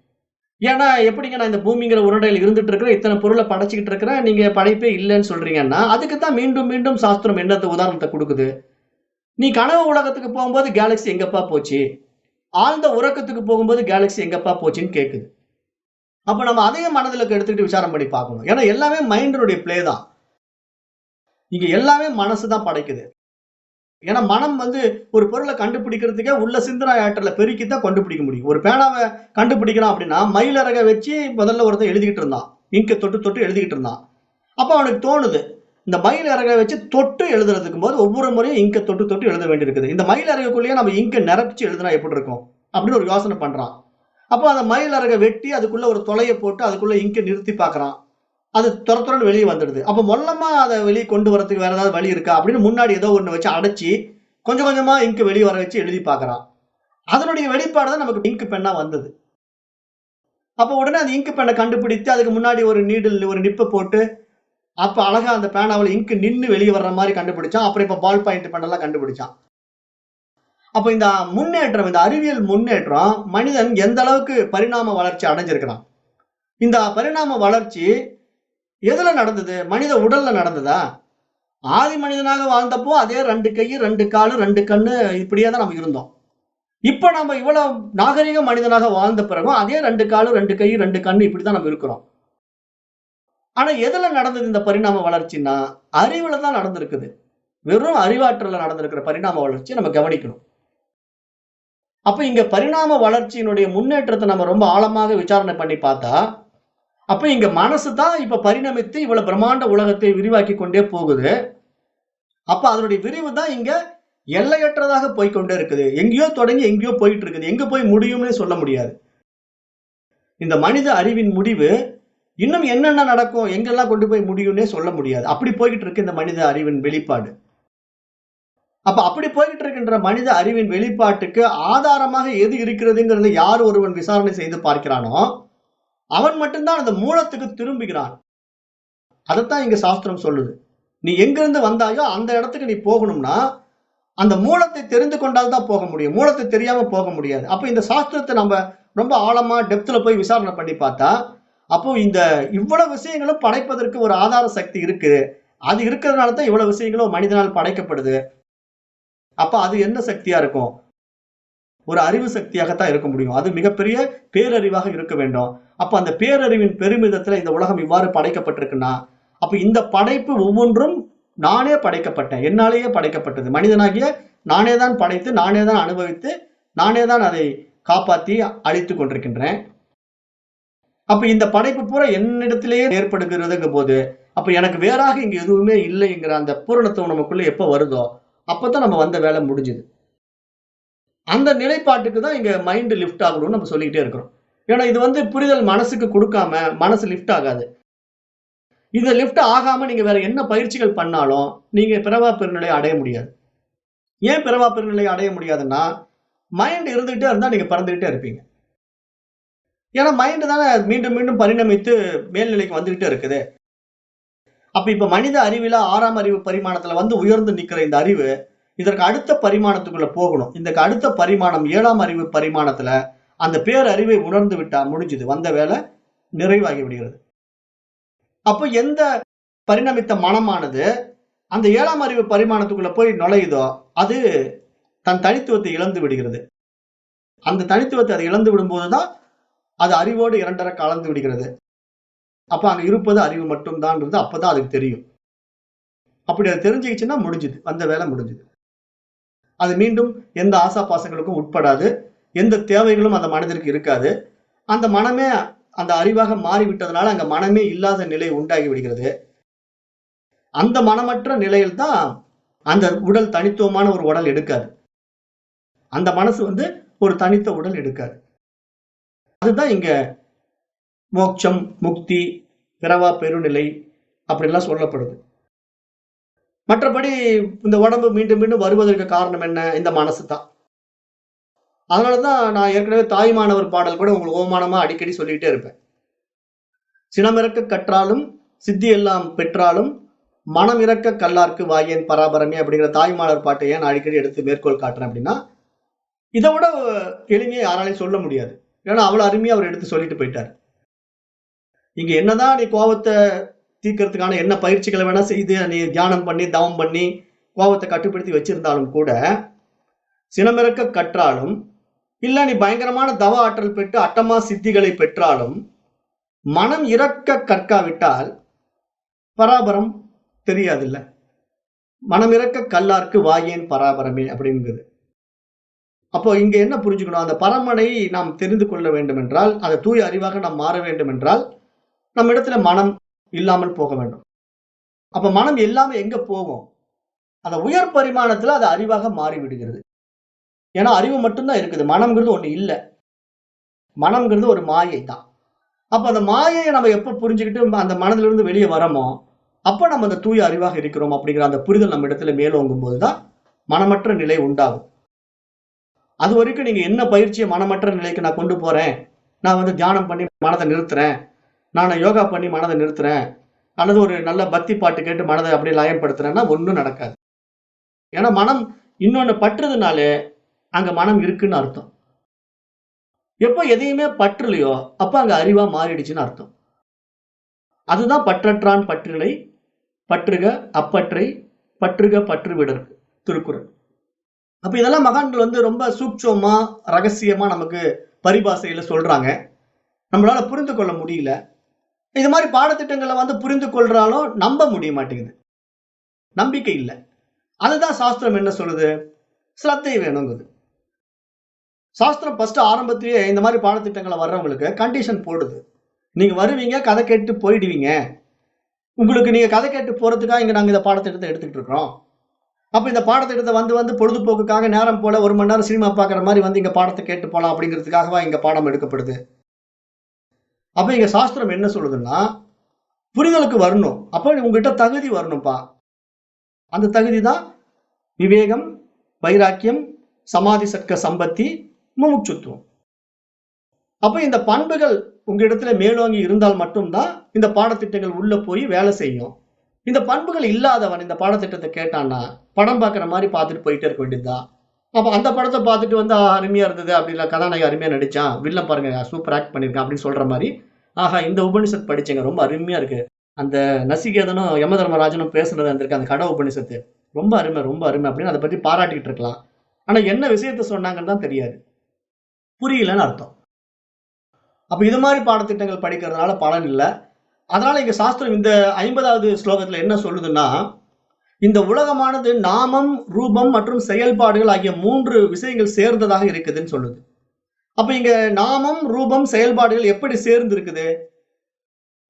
ஏன்னா எப்படிங்க நான் இந்த பூமிங்கிற உருண்டையில இருந்துட்டு இருக்கிறேன், இத்தனை பொருளை படைச்சுக்கிட்டு இருக்கிறேன், நீங்க படைப்பே இல்லைன்னு சொல்றீங்கன்னா, அதுக்கு தான் மீண்டும் மீண்டும் சாஸ்திரம் என்னத்த உதாரணத்தை குடுக்குது. நீ கனவு உலகத்துக்கு போகும்போது கேலக்ஸி எங்கப்பா போச்சு? ஆழ்ந்த உறக்கத்துக்கு போகும்போது கேலக்ஸி எங்கப்பா போச்சுன்னு கேக்குது. அப்ப நம்ம அதையும் மனதுல எடுத்துக்கிட்டு விசாரம் பண்ணி பார்க்கணும். ஏன்னா எல்லாமே மைண்டினுடைய பிளே தான். இங்க எல்லாமே மனசு தான் படைக்குது. ஏன்னா மனம் ஒரு பொருளை கண்டுபிடிக்கிறதுக்கே உள்ள சிந்தனை ஆற்றலை பெருக்கி தான் கண்டுபிடிக்க முடியும். ஒரு பேனாவை கண்டுபிடிக்கிறான் அப்படின்னா மயிலிறக வச்சு முதல்ல ஒருத்தன் எழுதிக்கிட்டு இருந்தான். இங்க தொட்டு தொட்டு எழுதிக்கிட்டு இருந்தான். அப்ப அவனுக்கு தோணுது, இந்த மயில் இறகை வச்சு தொட்டு எழுதுறதுக்கும் போது ஒவ்வொரு முறையும் இங்க தொட்டு தொட்டு எழுத வேண்டியிருக்குது. இந்த மயில் இறகுக்குள்ளேயே நம்ம இங்க நிரப்பிச்சு எழுதுனா எப்படி இருக்கும் அப்படின்னு ஒரு யோசனை பண்றான். அப்போ அந்த மயில் இறகை வெட்டி அதுக்குள்ள ஒரு தொலையை போட்டு அதுக்குள்ள இங்க நிறுத்தி பார்க்கறான். அது துரத்துறன்னு வெளியே வந்துடுது. அப்ப மொல்லமா அதை வெளியே கொண்டு வரதுக்கு வேற ஏதாவது வழி இருக்கா அப்படின்னு முன்னாடி ஏதோ ஒண்ணு வச்சு அடைச்சி கொஞ்சம் கொஞ்சமா இங்கு வெளியே வர வச்சு எழுதி பார்க்கறான். அதனுடைய வெளிப்பாடு தான் நமக்கு இங்கு பெண்ணா வந்தது. அப்ப உடனே அந்த இங்கு பெண்ணை கண்டுபிடித்து அதுக்கு முன்னாடி ஒரு நீடில் ஒரு நிப்பை போட்டு அப்ப அழகா அந்த பேனாவில் இங்கு நின்னு வெளியே வர்ற மாதிரி கண்டுபிடிச்சான். அப்புறம் இப்ப பால் பாயிண்ட் பெண்ணெல்லாம் கண்டுபிடிச்சான். அப்ப இந்த முன்னேற்றம், இந்த அறிவியல் முன்னேற்றம் மனிதன் எந்த அளவுக்கு பரிணாம வளர்ச்சி அடைஞ்சிருக்கிறான். இந்த பரிணாம வளர்ச்சி எதுல நடந்தது? மனித உடல்ல நடந்ததா? ஆதி மனிதனாக வாழ்ந்தப்போ அதே 2 கை, 2 காலு, 2 கண்ணு இப்படியே தான் நம்ம இருந்தோம். இப்ப நம்ம இவ்வளவு நாகரிக மனிதனாக வாழ்ந்த பிறகும் அதே 2 காலு, 2 கை, 2 கண்ணு இப்படித்தான் நம்ம இருக்கிறோம். ஆனா எதுல நடந்தது இந்த பரிணாம வளர்ச்சின்னா, அறிவுல தான் நடந்திருக்குது. வெறும் அறிவாற்றல்ல நடந்திருக்கிற பரிணாம வளர்ச்சியை நம்ம கவனிக்கணும். அப்ப இங்க பரிணாம வளர்ச்சியினுடைய முன்னேற்றத்தை நம்ம ரொம்ப ஆழமாக விசாரணை பண்ணி பார்த்தா, அப்ப இங்க மனசு தான் இப்ப பரிணமித்து இவ்வளவு பிரம்மாண்ட உலகத்தை விரிவாக்கி கொண்டே போகுது. அப்ப அதனுடைய விரிவு தான் இங்க எல்லையற்றதாக போய்க்கொண்டே இருக்குது. எங்கேயோ தொடங்கி எங்கேயோ போயிட்டு இருக்குது. எங்க போய் முடியும்னே சொல்ல முடியாது. இந்த மனித அறிவின் முடிவு இன்னும் என்னென்ன நடக்கும், எங்கெல்லாம் கொண்டு போய் முடியும்னே சொல்ல முடியாது. அப்படி போய்கிட்டு இருக்கு இந்த மனித அறிவின் வெளிப்பாடு. அப்ப அப்படி போய்கிட்டு இருக்கின்ற மனித அறிவின் வெளிப்பாட்டுக்கு ஆதாரமாக எது இருக்கிறதுங்கிறத யார் ஒருவன் விசாரணை செய்து பார்க்கிறானோ, அவன் மட்டும்தான் அந்த மூலத்துக்கு திரும்புகிறான். அதைத்தான் இங்க சாஸ்திரம் சொல்லுது. நீ எங்கிருந்து வந்தாயோ அந்த இடத்துக்கு நீ போகணும்னா, அந்த மூலத்தை தெரிந்து கொண்டால் தான் போக முடியும். மூலத்தை தெரியாம போக முடியாது. அப்ப இந்த சாஸ்திரத்தை நம்ம ரொம்ப ஆழமா டெப்த்ல போய் விசாரணை பண்ணி பார்த்தா, அப்போ இந்த இவ்வளவு விஷயங்களும் படைப்பதற்கு ஒரு ஆதார சக்தி இருக்கு. அது இருக்கிறதுனால தான் இவ்வளவு விஷயங்களும் மனிதனால் படைக்கப்படுது. அப்ப அது என்ன சக்தியா இருக்கும்? ஒரு அறிவு சக்தியாகத்தான் இருக்க முடியும். அது மிகப்பெரிய பேரறிவாக இருக்க வேண்டும். அப்ப அந்த பேரறிவின் பெருமிதத்துல இந்த உலகம் இவ்வாறு படைக்கப்பட்டிருக்குன்னா, அப்ப இந்த படைப்பு ஒவ்வொன்றும் நானே படைக்கப்பட்டேன். என்னாலேயே படைக்கப்பட்டது. மனிதனாகிய நானே தான் படைத்து, நானே தான் அனுபவித்து, நானே தான் அதை காப்பாத்தி அழித்துக் கொண்டிருக்கின்றேன். அப்ப இந்த படைப்பு பூரா என்னிடத்திலேயே ஏற்படுகிறதுங்கும் போது, அப்ப எனக்கு வேறாக இங்க எதுவுமே இல்லைங்கிற அந்த பூரணத்துவம் நமக்குள்ள எப்ப வருதோ, அப்பதான் நம்ம வந்த வேலை முடிஞ்சுது. அந்த நிலைப்பாட்டுக்கு தான் இங்க மைண்ட் லிஃப்ட் ஆகணும்னு நம்ம சொல்லிக்கிட்டே இருக்கிறோம். ஏன்னா இது புரிதல் மனசுக்கு குடுக்காம மனசு லிஃப்ட் ஆகாது. இந்த லிஃப்ட் ஆகாம நீங்க வேற என்ன பயிற்சிகள் பண்ணாலும் நீங்க பிறவா பெருநிலையை அடைய முடியாது. ஏன் பிறவா பெருநிலையை அடைய முடியாதுன்னா, மைண்ட் இருந்துகிட்டே இருந்தா நீங்க பறந்துகிட்டே இருப்பீங்க. ஏன்னா மைண்ட் தானே மீண்டும் மீண்டும் பரிணமித்து மேல்நிலைக்கு வந்துகிட்டே இருக்குது. அப்ப இப்ப மனித அறிவில 6ஆம் அறிவு பரிமாணத்துல வந்து உயர்ந்து நிக்கிற இந்த அறிவு, இதற்கு அடுத்த பரிமாணத்துக்குள்ள போகணும். இதற்கு அடுத்த பரிமாணம் 7ஆம் அறிவு பரிமாணத்துல அந்த பேரறிவை உணர்ந்து விட்டா முடிஞ்சுது. வந்த வேலை நிறைவாகி விடுகிறது. அப்ப எந்த பரிணமித்த மனமானது அந்த 7ஆம் அறிவு பரிமாணத்துக்குள்ள போய் நுழையுதோ, அது தன் தனித்துவத்தை இழந்து விடுகிறது. அந்த தனித்துவத்தை அது இழந்து விடும்போதுதான் அது அறிவோடு இரண்டர கலந்து விடுகிறது. அப்ப அங்க இருப்பது அறிவு மட்டும் தான்ன்றது அப்பதான் அதுக்கு தெரியும். அப்படி அது தெரிஞ்சுக்கிச்சுன்னா முடிஞ்சுது. வந்த வேலை முடிஞ்சுது. அது மீண்டும் எந்த ஆசாபாசங்களுக்கும் உட்படாது. எந்த தேவைகளும் அந்த மனதிற்கு இருக்காது. அந்த மனமே அந்த அறிவாக மாறிவிட்டதனால அங்க மனமே இல்லாத நிலை உண்டாகி விடுகிறது. அந்த மனமற்ற நிலையில் தான் அந்த உடல் தனித்துவமான ஒரு உடல் எடுக்காது. அந்த மனசு வந்து ஒரு தனித்த உடல் எடுக்காது. அதுதான் இங்க மோட்சம், முக்தி, பிறவா பெருநிலை அப்படிலாம் சொல்லப்படுது. மற்றபடி இந்த உடம்பு மீண்டும் மீண்டும் வருவதற்கு காரணம் என்ன? இந்த மனசு தான். அதனாலதான் நான் ஏற்கனவே தாய்மானவர் பாடல் கூட உங்களுக்கு ஓமானமா அடிக்கடி சொல்லிட்டே இருப்பேன். சினமிறக்க கற்றாலும் சித்தி எல்லாம் பெற்றாலும் மனம் இறக்க கல்லார்க்கு வாயேன் பராபரமே அப்படிங்கிற தாய்மானவர் பாட்டை ஏன் நான் அடிக்கடி எடுத்து மேற்கோள் காட்டுறேன் அப்படின்னா, இதை விட எளிமையை யாராலையும் சொல்ல முடியாது. ஏன்னா அவ்வளவு அருமையா அவர் எடுத்து சொல்லிட்டு போயிட்டார். இங்க என்னதான் நீ கோபத்தை தீர்க்கறதுக்கான என்ன பயிற்சிகளை வேணா செய்து நீ தியானம் பண்ணி தவம் பண்ணி கோபத்தை கட்டுப்படுத்தி வச்சிருந்தாலும் கூட, சினமிறக்க கற்றாலும் இல்ல நீ பயங்கரமான தவ ஆற்றல் பெற்று அட்டமா சித்திகளை பெற்றாலும் மனம் இறக்க கற்காவிட்டால் பராபரம் தெரியாதில்ல. மனம் இறக்க கல்லார்க்கு வாயேன் பராபரமே அப்படிங்கிறது. அப்போ இங்க என்ன புரிஞ்சுக்கணும்? அந்த பரமனை நாம் தெரிந்து கொள்ள வேண்டும் என்றால், அந்த தூய அறிவாக நாம் மாற வேண்டும் என்றால், நம்ம இடத்துல மனம் இல்லாமல் போக வேண்டும். அப்ப மனம் இல்லாம எங்க போகும்? அந்த உயர் பரிமாணத்துல அது அறிவாக மாறி விடுகிறது. ஏன்னா அறிவு மட்டும்தான் இருக்குது. மனம்ங்கிறது ஒண்ணு இல்ல. மனம்ங்கிறது ஒரு மாயை தான். அப்ப அந்த மாயையை நம்ம எப்ப புரிஞ்சுக்கிட்டு அந்த மனதிலிருந்து வெளியே வரமோ, அப்ப நம்ம அந்த தூய அறிவாக இருக்கிறோம் அப்படிங்கிற அந்த புரிதல் நம்ம இடத்துல மேலோங்கும் போதுதான் மனமற்ற நிலை உண்டாகும். அது வரைக்கும் நீங்க என்ன பயிற்சியை மனமற்ற நிலைக்கு நான் கொண்டு போறேன், நான் வந்து தியானம் பண்ணி மனதை நிறுத்துறேன், நான் யோகா பண்ணி மனதை நிறுத்துறேன், அல்லது ஒரு நல்ல பக்தி பாட்டு கேட்டு மனதை அப்படியே லயப்படுத்துறேன்னா ஒன்றும் நடக்காது. ஏன்னா மனம் இன்னொன்னு பற்றுறதுனாலே அங்க மனம் இருக்குன்னு அர்த்தம். எப்போ எதையுமே பற்றலையோ அப்ப அங்க அறிவா மாறிடுச்சுன்னு அர்த்தம். அதுதான் பற்றற்றான் பற்றினை பற்றுக அப்பற்றை பற்றுக பற்று விடர் திருக்குறள். அப்ப இதெல்லாம் மகான்கள் வந்து ரொம்ப சூட்சமா ரகசியமா நமக்கு பரிபாசையில சொல்றாங்க. நம்மளால புரிந்து கொள்ள முடியல. இது மாதிரி பாடத்திட்டங்களை வந்து புரிந்து கொள்றாலும் நம்ப முடிய மாட்டேங்குது. நம்பிக்கை இல்லை. அதுதான் சாஸ்திரம் என்ன சொல்லுது? சிரத்தை வேணுங்குது. சாஸ்திரம் ஃபர்ஸ்ட் ஆரம்பத்திலேயே இந்த மாதிரி பாடத்திட்டங்களை வர்றவங்களுக்கு கண்டிஷன் போடுது. நீங்க வருவீங்க, கதை கேட்டு போயிடுவீங்க. உங்களுக்கு நீங்க கதை கேட்டு போறதுக்காக இங்க நாங்க இந்த பாடத்திட்டத்தை எடுத்துக்கிட்டு இருக்கிறோம். அப்ப இந்த பாடத்திட்டத்தை வந்து பொழுதுபோக்குக்காக நேரம் போல 1 மணி நேரம் சினிமா பாக்குற மாதிரி வந்து இங்க பாடத்தை கேட்டு போலாம் அப்படிங்கிறதுக்காகவா இங்க பாடம் எடுக்கப்படுது. அப்ப இங்க சாஸ்திரம் என்ன சொல்லுதுன்னா, புரிதலுக்கு வரணும். அப்ப உங்ககிட்ட தகுதி வரணும்பா. அந்த தகுதி தான் விவேகம், வைராக்கியம், சமாதி சட்க சம்பத்தி, முமுட்சுத்துவம். அப்ப இந்த பண்புகள் உங்க இடத்துல மேலோங்கி இருந்தால் மட்டும்தான் இந்த பாடத்திட்டங்கள் உள்ள போய் வேலை செய்யும். இந்த பண்புகள் இல்லாதவன் இந்த பாடத்திட்டத்தை கேட்டான்னா படம் பார்க்குற மாதிரி பார்த்துட்டு போயிட்டே இருக்க வேண்டியதுதான். அப்ப அந்த படத்தை பார்த்துட்டு வந்து அருமையா இருந்தது, அப்படி இல்லை கதாநாயகி அருமையா நடிச்சான், வில்லன் பாருங்க சூப்பர் ஆக்ட் பண்ணியிருக்கான் அப்படின்னு சொல்ற மாதிரி, ஆஹா இந்த உபனிஷத் படிச்சேங்க ரொம்ப அருமையா இருக்கு, அந்த நசிகேதனும் யமதர்மராஜனும் பேசுனது வந்திருக்கு அந்த கட உபனிஷத்து ரொம்ப அருமை ரொம்ப அருமை அப்படின்னு அதை பற்றி பாராட்டிக்கிட்டு இருக்கலாம். ஆனா என்ன விஷயத்த சொன்னாங்கன்னு தான் தெரியாது, புரியலன்னு அர்த்தம். அப்ப இது மாதிரி பாடத்திட்டங்கள் படிக்கிறதுனால பலன் இல்லை. அதனால இங்க சாஸ்திரம் இந்த 50வது ஸ்லோகத்துல என்ன சொல்லுதுன்னா, இந்த உலகமானது நாமம், ரூபம் மற்றும் செயல்பாடுகள் ஆகிய 3 விஷயங்கள் சேர்ந்ததாக இருக்குதுன்னு சொல்லுது. அப்ப இங்க நாமம், ரூபம், செயல்பாடுகள் எப்படி சேர்ந்து இருக்குது?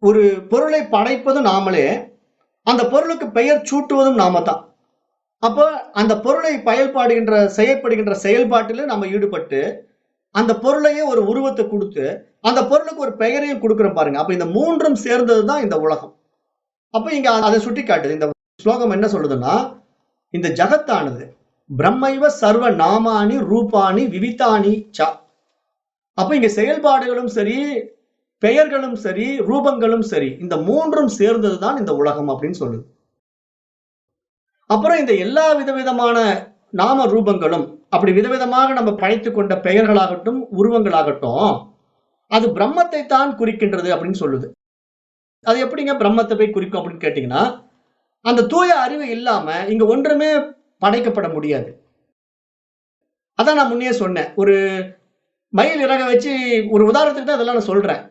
ஒரு பொருளை படைப்பதும் நாமளே, அந்த பொருளுக்கு பெயர் சூட்டுவதும் நாம தான். அப்ப அந்த பொருளை செயல்படுகின்ற செயல்பாட்டில நம்ம ஈடுபட்டு அந்த பொருளையே ஒரு உருவத்தை கொடுத்து அந்த பொருளுக்கு ஒரு பெயரையும் கொடுக்கிறோம் பாருங்க. அப்ப இந்த 3ம் சேர்ந்ததுதான் இந்த உலகம். அப்ப இங்க அதை சுட்டி காட்டுது. இந்த ஸ்லோகம் என்ன சொல்லுதுன்னா, இந்த ஜகத்தானது பிரம்மைவ சர்வ நாமானி ரூபானி விவிதானி ச. அப்ப இங்க செயல்பாடுகளும் சரி, பெயர்களும் சரி, ரூபங்களும் சரி, இந்த மூன்றும் சேர்ந்ததுதான் இந்த உலகம் அப்படின்னு சொல்லுது. அப்புறம் இந்த எல்லா விதவிதமான நாம ரூபங்களும் அப்படி விதவிதமாக நம்ம படைத்துக் கொண்ட பெயர்களாகட்டும், உருவங்களாகட்டும், அது பிரம்மத்தை தான் குறிக்கின்றது அப்படின்னு சொல்லுது. அது எப்படிங்க பிரம்மத்தை போய் குறிக்கும் அப்படின்னு கேட்டீங்கன்னா, அந்த தூய அறிவு இல்லாம இங்க ஒன்றுமே படைக்கப்பட முடியாது. அதான் நான் முன்னே சொன்னேன். ஒரு மயில் இறக வச்சு ஒரு உதாரணத்துக்கு தான் இதெல்லாம் நான் சொல்றேன்.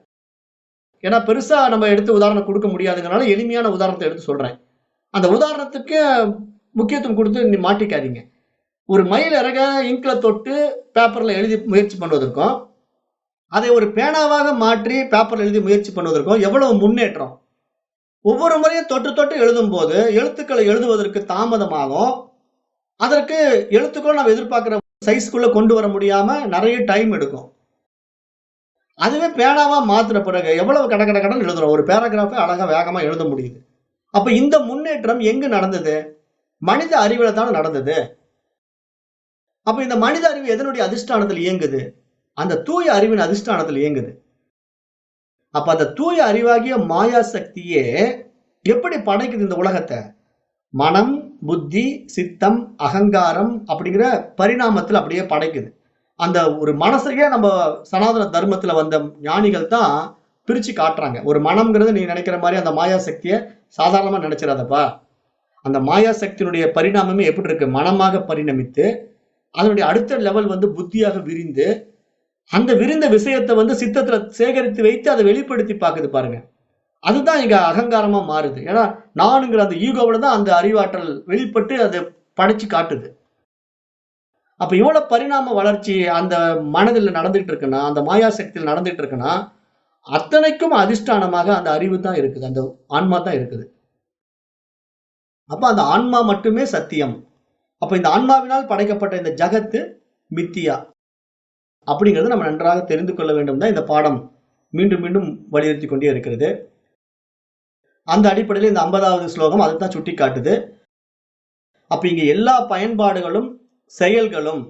ஏன்னா பெருசா நம்ம எடுத்து உதாரணம் கொடுக்க முடியாதுங்கறனால எளிமையான உதாரணத்தை எடுத்து சொல்றேன். அந்த உதாரணத்துக்கு முக்கியத்துவம் கொடுத்து நீ மாட்டிக்காதீங்க. ஒரு மயில் இறக இங்க்ல தொட்டு பேப்பர்ல எழுதி முயற்சி பண்ணுவதற்கும், அதை ஒரு பேனாவாக மாற்றி பேப்பர்ல எழுதி முயற்சி பண்ணுவதற்கும் எவ்வளவு முன்னேற்றம். ஒவ்வொரு முறையும் தொட்டு தொட்டு எழுதும்போது எழுத்துக்களை எழுதுவதற்கு தாமதமாகும். அதற்கு எழுத்துக்கள் நம்ம எதிர்பார்க்கிற சைஸ்க்குள்ள கொண்டு வர முடியாம நிறைய டைம் எடுக்கும். அதுவே பேனாவா மாத்தின பிறகு எவ்வளவு கட கட கடன்னு எழுதுறோம். ஒரு பேராகிராஃபை அழகா வேகமா எழுத முடியுது. அப்ப இந்த முன்னேற்றம் எங்கு நடந்தது? மனித அறிவுல தானே நடந்தது. அப்ப இந்த மனித அறிவு எதனுடைய அதிஷ்டானத்தில் இயங்குது? அந்த தூய அறிவின் அதிஷ்டானத்தில் இயங்குது. அப்ப அந்த தூய அறிவாகிய மாயா சக்தியே எப்படி படைக்குது இந்த உலகத்தை? மனம், புத்தி, சித்தம், அகங்காரம் அப்படிங்கிற பரிணாமத்தில் அப்படியே படைக்குது. அந்த ஒரு மனசையே நம்ம சனாதன தர்மத்துல வந்த ஞானிகள் தான் பிரிச்சு காட்டுறாங்க. ஒரு மனம்ங்கிறது நீ நினைக்கிற மாதிரி அந்த மாயா சக்தியை சாதாரணமா நினைச்சிடாதப்பா. அந்த மாயா சக்தியினுடைய பரிணாமமே எப்படி இருக்கு? மனமாக பரிணமித்து அதனுடைய அடுத்த லெவல் புத்தியாக விரிந்து அந்த விரிந்த விஷயத்தை சித்தத்துல சேகரித்து வைத்து அதை வெளிப்படுத்தி பாக்குது பாருங்க. அதுதான் இங்க அகங்காரமா மாறுது. ஏன்னா நானுங்கிற அந்த ஈகோவில தான் அந்த அறிவாற்றல் வெளிப்பட்டு அதை படைச்சு காட்டுது. அப்ப இவ்வளவு பரிணாம வளர்ச்சி அந்த மனதில் நடந்துட்டு இருக்குன்னா, அந்த மாயா சக்தியில் நடந்துட்டு இருக்குன்னா, அத்தனைக்கும் அதிஷ்டானமாக அந்த அறிவு தான் இருக்குது. அந்த ஆன்மா தான் இருக்குது. அப்ப அந்த ஆன்மா மட்டுமே சத்தியம். அப்ப இந்த ஆன்மாவினால் படைக்கப்பட்ட இந்த ஜகத்து மித்தியா அப்படிங்கிறது நம்ம நன்றாக தெரிந்து கொள்ள வேண்டும் தான் இந்த பாடம் மீண்டும் மீண்டும் வலியுறுத்தி கொண்டே இருக்கிறது. அந்த அடிப்படையில் இந்த 50வது ஸ்லோகம் அதுதான் சுட்டி காட்டுது. அப்ப இங்க எல்லா பயன்பாடுகளும் செயல்களும்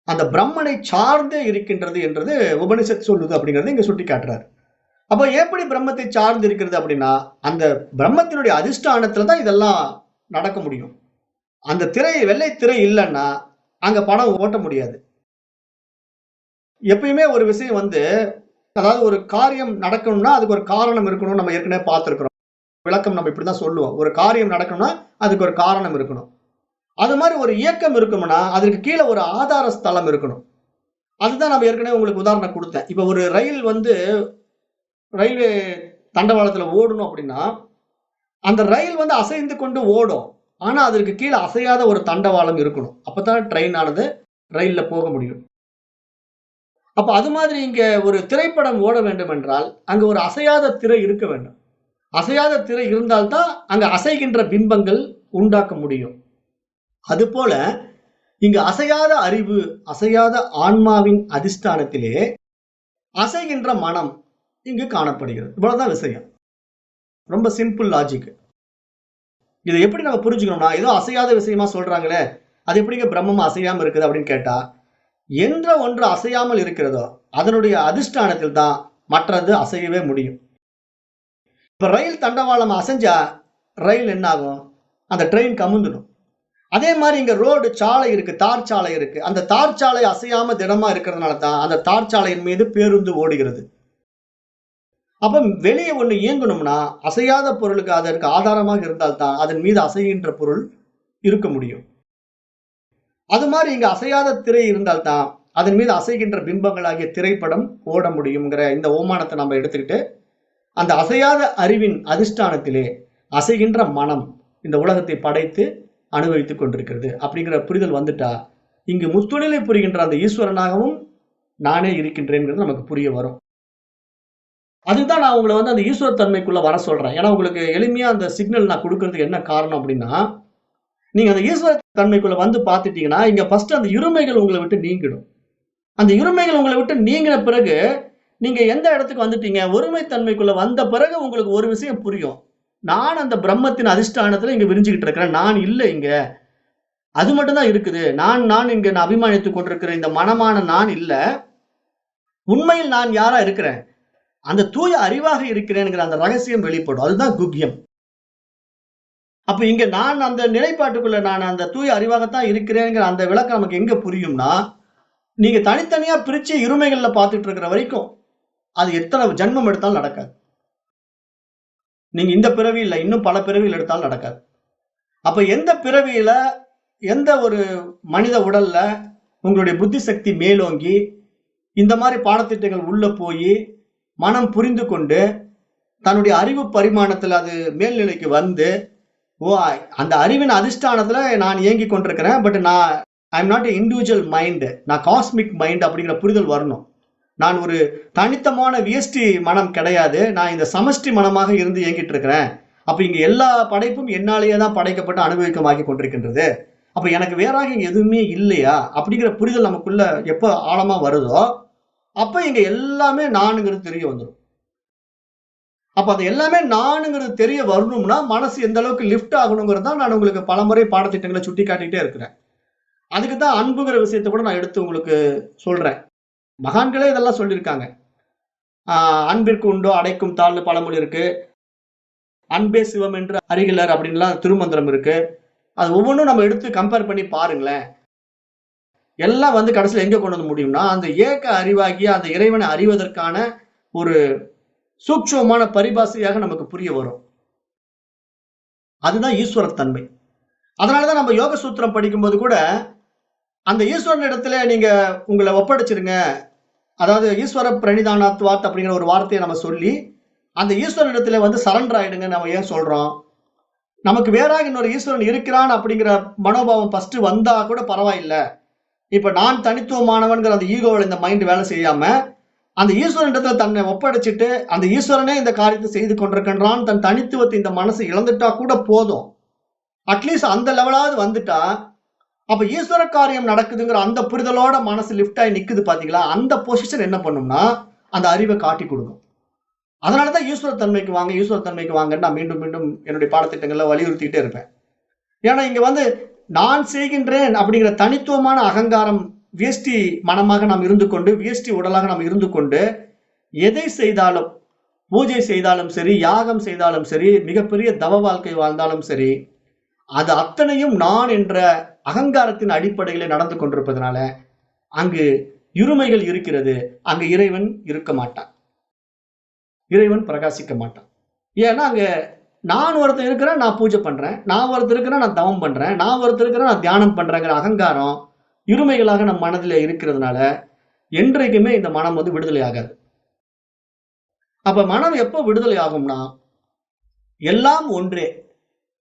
அந்த பிரம்மனை சார்ந்தே இருக்கின்றது என்றது உபனிஷத் சொல்லுது அப்படிங்கறது இங்க சுட்டி காட்டுறாரு. அப்ப எப்படி பிரம்மத்தை சார்ந்து இருக்கிறது அப்படின்னா, அந்த பிரம்மத்தினுடைய அதிஷ்டானத்துல தான் இதெல்லாம் நடக்க முடியும். அந்த திரை, வெள்ளை திரை இல்லைன்னா அங்க படம் ஓட்ட முடியாது. எப்பயுமே ஒரு விஷயம் அதாவது ஒரு காரியம் நடக்கணும்னா அதுக்கு ஒரு காரணம் இருக்கணும். நம்ம ஏற்கனவே பார்த்திருக்கிறோம். விளக்கம் நம்ம இப்படிதான் சொல்லுவோம். ஒரு காரியம் நடக்கணும்னா அதுக்கு ஒரு காரணம் இருக்கணும். அது மாதிரி ஒரு இயக்கம் இருக்கணும்னா அதற்கு கீழே ஒரு ஆதார ஸ்தலம் இருக்கணும். அதுதான் நம்ம ஏற்கனவே உங்களுக்கு உதாரணம் கொடுத்தேன். இப்ப ஒரு ரயில் ரயில்வே தண்டவாளத்துல ஓடணும் அப்படின்னா அந்த ரயில் அசைந்து கொண்டு ஓடும். ஆனா அதற்கு கீழே அசையாத ஒரு தண்டவாளம் இருக்கணும். அப்பதான் ட்ரெயின் ஆனது ரயில்ல போக முடியும். அப்ப அது மாதிரி இங்க ஒரு திரைப்படம் ஓட வேண்டும் என்றால் அங்க ஒரு அசையாத திரை இருக்க வேண்டும். அசையாத திரை இருந்தால்தான் அங்க அசைகின்ற பிம்பங்கள் உண்டாக்க முடியும். அதுபோல இங்கு அசையாத அறிவு, அசையாத ஆன்மாவின் அதிஷ்டானத்திலே அசைகின்ற மனம் இங்கு காணப்படுகிறது. இவ்வளவுதான் விஷயம். ரொம்ப சிம்பிள் லாஜிக். இதை எப்படி நம்ம புரிஞ்சுக்கணும்னா, ஏதோ அசையாத விஷயமா சொல்றாங்களே, அது எப்படிங்க பிரம்மம் அசையாம இருக்குது அப்படின்னு கேட்டா, என்ற ஒன்று அசையாமல் இருக்கிறதோ அதனுடைய அதிஷ்டானத்தில் தான் மற்றது அசையவே முடியும். இப்ப ரயில் தண்டவாளம் அசைஞ்சா ரயில் என்ன ஆகும்? அந்த ட்ரெயின் கமுந்துடும். அதே மாதிரி இங்க ரோடு சாலை இருக்கு, தார் சாலை இருக்கு. அந்த தார் சாலை அசையாம திடமா இருக்கிறதுனால தான் அந்த தார் சாலையின் மீது பேருந்து ஓடுகிறது. அப்ப வெளியே ஒண்ணு இயங்கணும்னா அசையாத பொருளுக்கு அதற்கு ஆதாரமாக இருந்தால்தான் அதன் மீது அசைகின்ற பொருள் இருக்க முடியும். அது மாதிரி இங்க அசையாத திரை இருந்தால்தான் அதன் மீது அசைகின்ற பிம்பங்களாகிய திரைப்படம் ஓட முடியுங்கிற இந்த ஓமானத்தை நம்ம எடுத்துக்கிட்டு அந்த அசையாத அறிவின் அதிஷ்டானத்திலே அசைகின்ற மனம் இந்த உலகத்தை படைத்து அனுபவித்துக் கொண்டிருக்கிறது அப்படிங்கிற புரிதல் வந்துட்டா இங்கு முத்துணிலை புரிகின்ற அந்த ஈஸ்வரனாகவும் நானே இருக்கின்றேங்கிறது நமக்கு புரிய வரும். அதுதான் நான் உங்களை அந்த ஈஸ்வர தன்மைக்குள்ள வர சொல்றேன். ஏன்னா உங்களுக்கு எளிமையா அந்த சிக்னல் நான் கொடுக்கறதுக்கு என்ன காரணம் அப்படின்னா, நீங்க அந்த ஈஸ்வர தன்மைக்குள்ள பார்த்துட்டீங்கன்னா இங்க ஃபர்ஸ்ட் அந்த இருமைகள் உங்களை விட்டு நீங்கிடும். அந்த இருமைகள் உங்களை விட்டு நீங்கின பிறகு நீங்க எந்த இடத்துக்கு வந்துட்டீங்க? ஒருமை தன்மைக்குள்ள வந்த பிறகு உங்களுக்கு ஒரு விஷயம் புரியும். நான் அந்த பிரம்மத்தின் அதிஷ்டானத்துல இங்க விரிஞ்சுகிட்டு இருக்கிறேன். நான் இல்ல இங்க. அது மட்டும் தான் இருக்குது. நான் இங்க நான் அபிமானித்துக் கொண்டிருக்கிற இந்த மனமான நான் இல்ல. உண்மையில் நான் யாரா இருக்கிறேன்? அந்த தூய அறிவாக இருக்கிறேன்ங்கிற அந்த ரகசியம் வெளிப்படும். அதுதான் குக்கியம். அப்ப இங்க நான் அந்த நிலைப்பாட்டுக்குள்ள நான் அந்த தூய அறிவாகத்தான் இருக்கிறேன்ங்கிற அந்த விளக்கம் நமக்கு எங்க புரியும்னா, நீங்க தனித்தனியா பிரிச்சு இருமைகள்ல பார்த்துட்டு இருக்கிற வரைக்கும், அது எத்தனை ஜென்மம் எடுத்தாலும் நடக்காது. நீங்க இந்த பிறவி இல்ல, இன்னும் பல பிறவிகள் எடுத்தாலும் நடக்காது. அப்ப எந்த பிறவியில, எந்த ஒரு மனித உடல்ல உங்களுடைய புத்தி சக்தி மேலோங்கி, இந்த மாரி பாடத்திட்டங்கள் உள்ள போயி, மனம் புரிந்து கொண்டு, தன்னுடைய அறிவு பரிமாணத்துல அது மேல்நிலைக்கு வந்து, அந்த அறிவின் அதிஷ்டானத்துல நான் இயங்கிக் கொண்டிருக்கிறேன். But I am not a individual mind. நான் காஸ்மிக் மைண்ட் அப்படிங்கிற புரிதல் வரணும். நான் ஒரு தனித்தமான வியஷ்டி மனம் கிடையாது. நான் இந்த சமஷ்டி மனமாக இருந்து இயங்கிட்டு இருக்கிறேன். அப்ப இங்க எல்லா படைப்பும் என்னாலேயே தான் படைக்கப்பட்டு அனுபவிக்கமாக்கி கொண்டிருக்கின்றது. அப்ப எனக்கு வேறாக இங்க எதுவுமே இல்லையா அப்படிங்கிற புரிதல் நமக்குள்ள எப்ப ஆழமா வருதோ, அப்ப இங்க எல்லாமே நானுங்கிறது தெரிய வந்துடும். அப்ப அது எல்லாமே நானுங்கிறது தெரிய வரணும்னா மனசு எந்த அளவுக்கு லிஃப்ட் ஆகணுங்கிறது தான் நான் உங்களுக்கு பலமுறை பாடத்திட்டங்களை சுட்டி காட்டிட்டே இருக்கிறேன். அதுக்கு தான் அன்புங்கிற விஷயத்தை கூட நான் எடுத்து உங்களுக்கு சொல்றேன். மகான்களே இதெல்லாம் சொல்லியிருக்காங்க. அன்பிற்கு உண்டோ அடைக்கும் தாள்னு பழமொழி இருக்கு. அன்பே சிவம் என்று அறிகிலர் அப்படின்லாம் திருமந்திரம் இருக்கு. அது ஒவ்வொன்றும் நம்ம எடுத்து கம்பேர் பண்ணி பாருங்களேன். எல்லாம் வந்து கடைசியில் எங்க கொண்டு வந்து முடியும்னா, அந்த ஏக அறிவாகிய அந்த இறைவனை அறிவதற்கான ஒரு சூட்சமமான பரிபாஷையாக நமக்கு புரிய வரும். அதுதான் ஈஸ்வரத்தன்மை. அதனாலதான் நம்ம யோக சூத்திரம் படிக்கும்போது கூட அந்த ஈஸ்வரன் இடத்துல நீங்க உங்களை ஒப்படைச்சிருங்க. அதாவது ஈஸ்வர பிரணிதானாத்வாத் அப்படிங்கிற ஒரு வார்த்தையை நம்ம சொல்லி அந்த ஈஸ்வரன் இடத்துல வந்து சரண்டர் ஆயிடுங்க. நம்ம ஏன் சொல்றோம்? நமக்கு வேறாக இன்னொரு ஈஸ்வரன் இருக்கிறான் அப்படிங்கிற மனோபாவம் ஃபர்ஸ்ட் வந்தா கூட பரவாயில்ல. இப்ப நான் தனித்துவமானவன்கிற அந்த ஈகோவில் இந்த மைண்ட் வேலை செய்யாம அந்த ஈஸ்வரன் இடத்துல தன்னை ஒப்படைச்சிட்டு அந்த ஈஸ்வரனே இந்த காரியத்தை செய்து கொண்டிருக்கின்றான் தன் தனித்துவத்தை இந்த மனசு இழந்துட்டா கூட போதும். அட்லீஸ்ட் அந்த லெவலாவது வந்துட்டா அப்ப ஈஸ்வர காரியம் நடக்குதுங்கிற அந்த புரிதலோட மனசு லிஃப்ட் ஆகி நிக்குது பாத்தீங்களா? அந்த பொசிஷன் என்ன பண்ணும்னா அந்த அறிவை காட்டி கொடுக்கும். அதனாலதான் ஈஸ்வர தன்மைக்கு வாங்கன்னு நான் மீண்டும் மீண்டும் என்னுடைய பாடத்திட்டங்கள்ல வலியுறுத்திட்டே இருப்பேன். ஏன்னா இங்க வந்து நான் செய்கின்றேன் அப்படிங்கிற தனித்துவமான அகங்காரம் வியஷ்டி மனமாக நாம் இருந்து கொண்டு வியஷ்டி உடலாக நாம் இருந்து கொண்டு எதை செய்தாலும் பூஜை செய்தாலும் சரி, யாகம் செய்தாலும் சரி, மிகப்பெரிய தவ வாழ்க்கை வாழ்ந்தாலும் சரி, அது அத்தனையும் நான் என்ற அகங்காரத்தின் அடிப்படையில நடந்து கொண்டிருப்பதனால அங்கு இருமைகள் இருக்கிறது. அங்கு இறைவன் இருக்க மாட்டான், இறைவன் பிரகாசிக்க மாட்டான். ஏன்னா அங்க நான் ஒருத்தர் இருக்கிறேன், நான் பூஜை பண்றேன், நான் ஒருத்தர் இருக்கிறேன், நான் தவம் பண்றேன், நான் ஒருத்தர் இருக்கிறேன், நான் தியானம் பண்றேங்கிற அகங்காரம் இருமைகளாக நம் மனதில் இருக்கிறதுனால என்றைக்குமே இந்த மனம் வந்து விடுதலை ஆகாது. அப்ப மனம் எப்போ விடுதலை ஆகும்னா எல்லாம் ஒன்றே,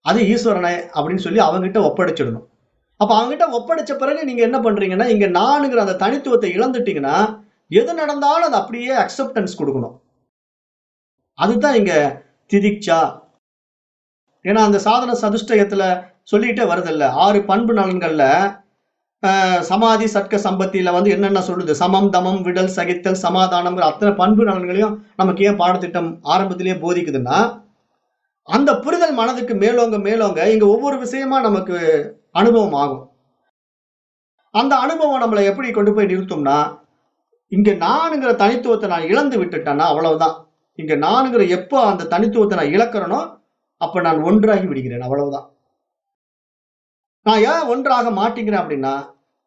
அது ஈஸ்வரனை அப்படின்னு சொல்லி அவங்கிட்ட ஒப்படைச்சிடணும். அப்ப அவங்கிட்ட ஒப்படைச்ச பிறகு நீங்க என்ன பண்றீங்கன்னா, இங்க நானுங்கிற அந்த தனித்துவத்தை இழந்துட்டீங்கன்னா எது நடந்தாலும் அது அப்படியே அக்செப்டன்ஸ் கொடுக்கணும். அதுதான் இங்க திதிக்ஷா. ஏன்னா அந்த சாதன சதுஷ்டயத்துல சொல்லிட்டே வருதில்ல, 6 பண்பு நலன்கள்ல சமாதி சட்க சம்பத்தியில வந்து என்னென்ன சொல்லுது, சமம் தமம் விடல் சகித்தல் சமாதானம்ங்கிற அத்தனை பண்பு நலன்களையும் நமக்கு ஏன் பாடத்திட்டம் ஆரம்பத்திலேயே போதிக்குதுன்னா, அந்த புரிதல் மனதுக்கு மேலோங்க மேலோங்க இங்க ஒவ்வொரு விஷயமா நமக்கு அனுபவம் ஆகும். அந்த அனுபவம் நம்மளை எப்படி கொண்டு போய் நிறுத்தும்னா, இங்க நானுங்கிற தனித்துவத்தை நான் இழந்து விட்டுட்டேன்னா அவ்வளவுதான். இங்க நானுங்கிற எப்போ அந்த தனித்துவத்தை நான் இழக்கிறேனோ அப்ப நான் ஒன்றாகி விடுகிறேன், அவ்வளவுதான். நான் ஏன் ஒன்றாக மாட்டேங்கிறேன் அப்படின்னா,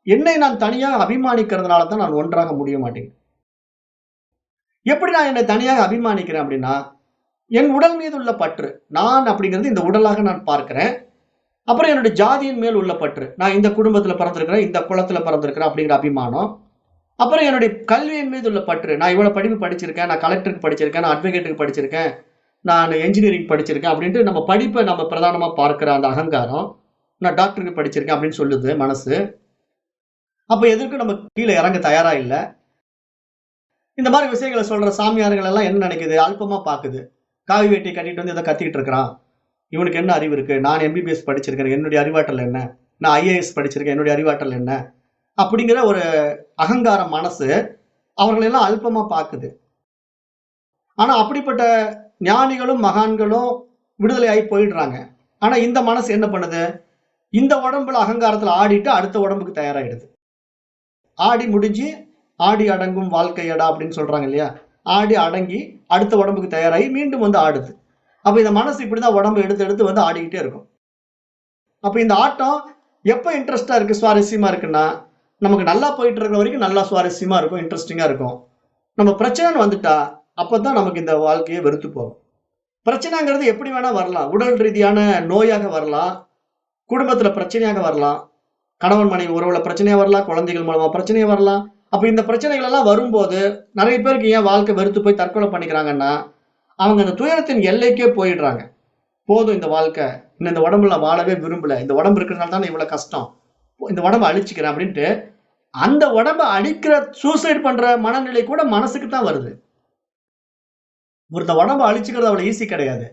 என்னை நான் தனியாக அபிமானிக்கிறதுனால தான் நான் ஒன்றாக முடிய மாட்டேங்கிறேன். எப்படி நான் என்னை தனியாக அபிமானிக்கிறேன் அப்படின்னா, என் உடல் மீது உள்ள பற்று, நான் அப்படிங்கிறது இந்த உடலாக நான் பார்க்கிறேன். அப்புறம் என்னுடைய ஜாதியின் மேல் உள்ள பற்று, நான் இந்த குடும்பத்துல பிறந்திருக்கிறேன், இந்த குலத்துல பிறந்திருக்கிறேன் அப்படிங்கிற அபிமானம். அப்புறம் என்னுடைய கல்வியின் மீது உள்ள பற்று, நான் இவ்வளவு படிப்பு படிச்சிருக்கேன், நான் கலெக்டருக்கு படிச்சிருக்கேன், நான் அட்வொகேட்டுக்கு படிச்சிருக்கேன், நான் என்ஜினியரிங் படிச்சிருக்கேன் அப்படின்ட்டு நம்ம படிப்பை நம்ம பிரதானமா பார்க்கிற அந்த அகங்காரம், நான் டாக்டருக்கு படிச்சிருக்கேன் அப்படின்னு சொல்லுது மனசு. அப்ப எதற்கு நம்ம கீழே இறங்க தயாரா இல்லை. இந்த மாதிரி விஷயங்களை சொல்ற சாமியார்கள் எல்லாம் என்ன நினைக்குது, அல்பமா பாக்குது. காவி வேட்டி கட்டிட்டு வந்து இதை கத்திக்கிட்டு இருக்கிறான், இவனுக்கு என்ன அறிவு இருக்கு, நான் எம்பிபிஎஸ் படிச்சிருக்கேன், என்னுடைய அறிவாற்றல் என்ன, நான் ஐஏஎஸ் படிச்சிருக்கேன், என்னுடைய அறிவாற்றல் என்ன அப்படிங்கிற ஒரு அகங்கார மனசு அவர்களெல்லாம் அல்பமா பாக்குது. ஆனா அப்படிப்பட்ட ஞானிகளும் மகான்களும் விடுதலையாகி போயிடுறாங்க. ஆனா இந்த மனசு என்ன பண்ணுது? இந்த உடம்புல அகங்காரத்துல ஆடிட்டு அடுத்த உடம்புக்கு தயாராயிடுது. ஆடி முடிஞ்சு ஆடி அடங்கும் வாழ்க்கையடா அப்படின்னு சொல்றாங்க இல்லையா? ஆடி அடங்கி அடுத்த உடம்புக்கு தயாராகி மீண்டும் வந்து ஆடுது. அப்ப இந்த மனசு இப்படிதான் உடம்பு எடுத்து எடுத்து வந்து ஆடிக்கிட்டே இருக்கும். அப்ப இந்த ஆட்டம் எப்ப இன்ட்ரெஸ்டா இருக்கு, சுவாரஸ்யமா இருக்குன்னா, நமக்கு நல்லா போயிட்டு இருக்கிற வரைக்கும் நல்லா சுவாரஸ்யமா இருக்கும், இன்ட்ரெஸ்டிங்கா இருக்கும். நம்ம பிரச்சனைன்னு வந்துட்டா அப்பதான் நமக்கு இந்த வாழ்க்கையே வெறுத்து போகும். பிரச்சனைங்கிறது எப்படி வேணா வரலாம். உடல் ரீதியான நோயாக வரலாம், குடும்பத்துல பிரச்சனையாக வரலாம், கணவன் மனைவி உறவுல பிரச்சனையா வரலாம், குழந்தைகள் மூலமா பிரச்சனையா வரலாம். அப்ப இந்த பிரச்சனைகள் எல்லாம் வரும்போது நிறைய பேருக்கு ஏன் வாழ்க்கை வெறுத்து போய் தற்கொலை பண்ணிக்கிறாங்கன்னா, அவங்க அந்த துயரத்தின் எல்லைக்கே போயிடுறாங்க. போதும் இந்த வாழ்க்கை, இன்னும் இந்த உடம்புல நான் வாழவே விரும்பல, இந்த உடம்பு இருக்கிறதுனால தானே இவ்வளவு கஷ்டம், இந்த உடம்பை அழிச்சுக்கிறேன் அப்படின்ட்டு அந்த உடம்பை அழிக்கிற சூசைட் பண்ற மனநிலை கூட மனசுக்கு தான் வருது. ஒருத்தன் உடம்பை அழிச்சுக்கிறது அவ்வளவு ஈஸி கிடையாது.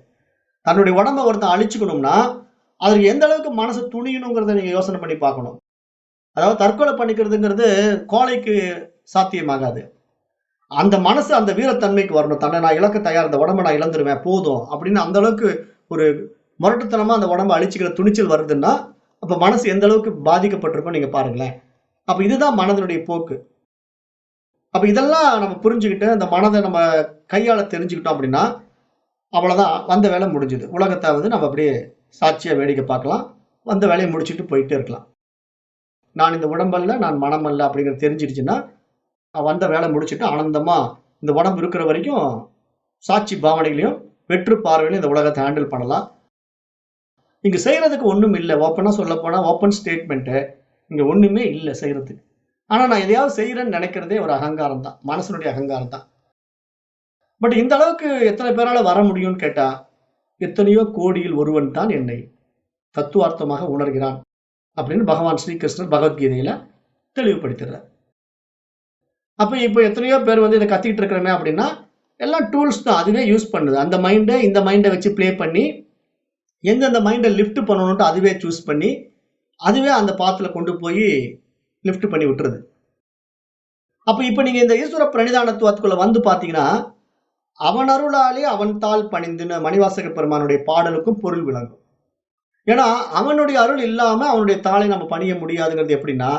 தன்னுடைய உடம்பை ஒருத்தன் அழிச்சுக்கணும்னா அதுக்கு எந்த அளவுக்கு மனசு துணியணுங்கிறத நீங்க யோசனை பண்ணி பார்க்கணும். அதாவது தற்கொலை பண்ணிக்கிறதுங்கிறது கோழைக்கு சாத்தியமாகாது. அந்த மனசு அந்த வீரத்தன்மைக்கு வரணும். தன்னை நான் இழக்க தயார், இந்த உடம்பை நான் இழந்துருவேன் போதும் அப்படின்னு அந்த அளவுக்கு ஒரு முரட்டுத்தனமா அந்த உடம்பை அழிச்சுக்கிற துணிச்சல் வருதுன்னா, அப்ப மனசு எந்த அளவுக்கு பாதிக்கப்பட்டிருக்கும் நீங்க பாருங்களேன். அப்ப இதுதான் மனதனுடைய போக்கு. அப்ப இதெல்லாம் நம்ம புரிஞ்சுக்கிட்டு அந்த மனதை நம்ம கையாள தெரிஞ்சுக்கிட்டோம் அப்படின்னா, அவ்வளவுதான், வந்த வேலை முடிஞ்சது. உலகத்தை வந்து நம்ம அப்படியே சாட்சியா வேடிக்கை பார்க்கலாம். வந்த வேலையை முடிச்சுட்டு போயிட்டே இருக்கலாம். நான் இந்த உடம்பல்ல, நான் மனம் அல்ல அப்படிங்கிறது தெரிஞ்சிடுச்சுன்னா, வந்த வேலை முடிச்சுட்டு ஆனந்தமா இந்த உடம்பு இருக்கிற வரைக்கும் சாட்சி பாவனைகளையும் வெற்று பார்வையிலும் இந்த உலகத்தை ஹேண்டில் பண்ணலாம். இங்க செய்யறதுக்கு ஒண்ணும் இல்ல. ஓப்பனா சொல்லப் போனா ஓப்பன் ஸ்டேட்மெண்ட். இங்க ஒண்ணுமே இல்ல செய்யறதுக்கு. ஆனா நான் எதையாவது செய்யறேன்னு நினைக்கிறதே ஒரு அகங்காரம் தான். மனசனுடைய அகங்காரம் தான். பட் இந்த அளவுக்கு எத்தனை பேரால வர முடியும்னு கேட்டா, எத்தனையோ கோடியில் ஒருவன் தான் என்னை தத்துவார்த்தமாக உணர்கிறான் அப்படின்னு பகவான் ஸ்ரீகிருஷ்ணர் பகவத்கீதையில தெளிவுபடுத்துறார். அப்ப இப்ப எத்தனையோ பேர் வந்து இதை கத்திட்டு இருக்கிறோமே அப்படின்னா, எல்லாம் டூல்ஸ் தான். அதுவே யூஸ் பண்ணுது. அந்த மைண்டை இந்த மைண்டை வச்சு பிளே பண்ணி, எந்தெந்த மைண்டை லிஃப்ட் பண்ணணும்ட்டு அதுவே சூஸ் பண்ணி, அதுவே அந்த பாத்துல கொண்டு போய் லிஃப்ட் பண்ணி விட்டுருது. அப்ப இப்ப நீங்க இந்த ஈஸ்வர பிரணிதானத்துவத்துக்குள்ள வந்து பாத்தீங்கன்னா, அவன் அருளாலே அவன் தாள் பணிந்துன்னு மணிவாசக பெருமானுடைய பாடலுக்கும் பொருள் விளங்கும். ஏன்னா அவனுடைய அருள் இல்லாம அவனுடைய தாளை நம்ம பணிய முடியாதுங்கிறது எப்படின்னா,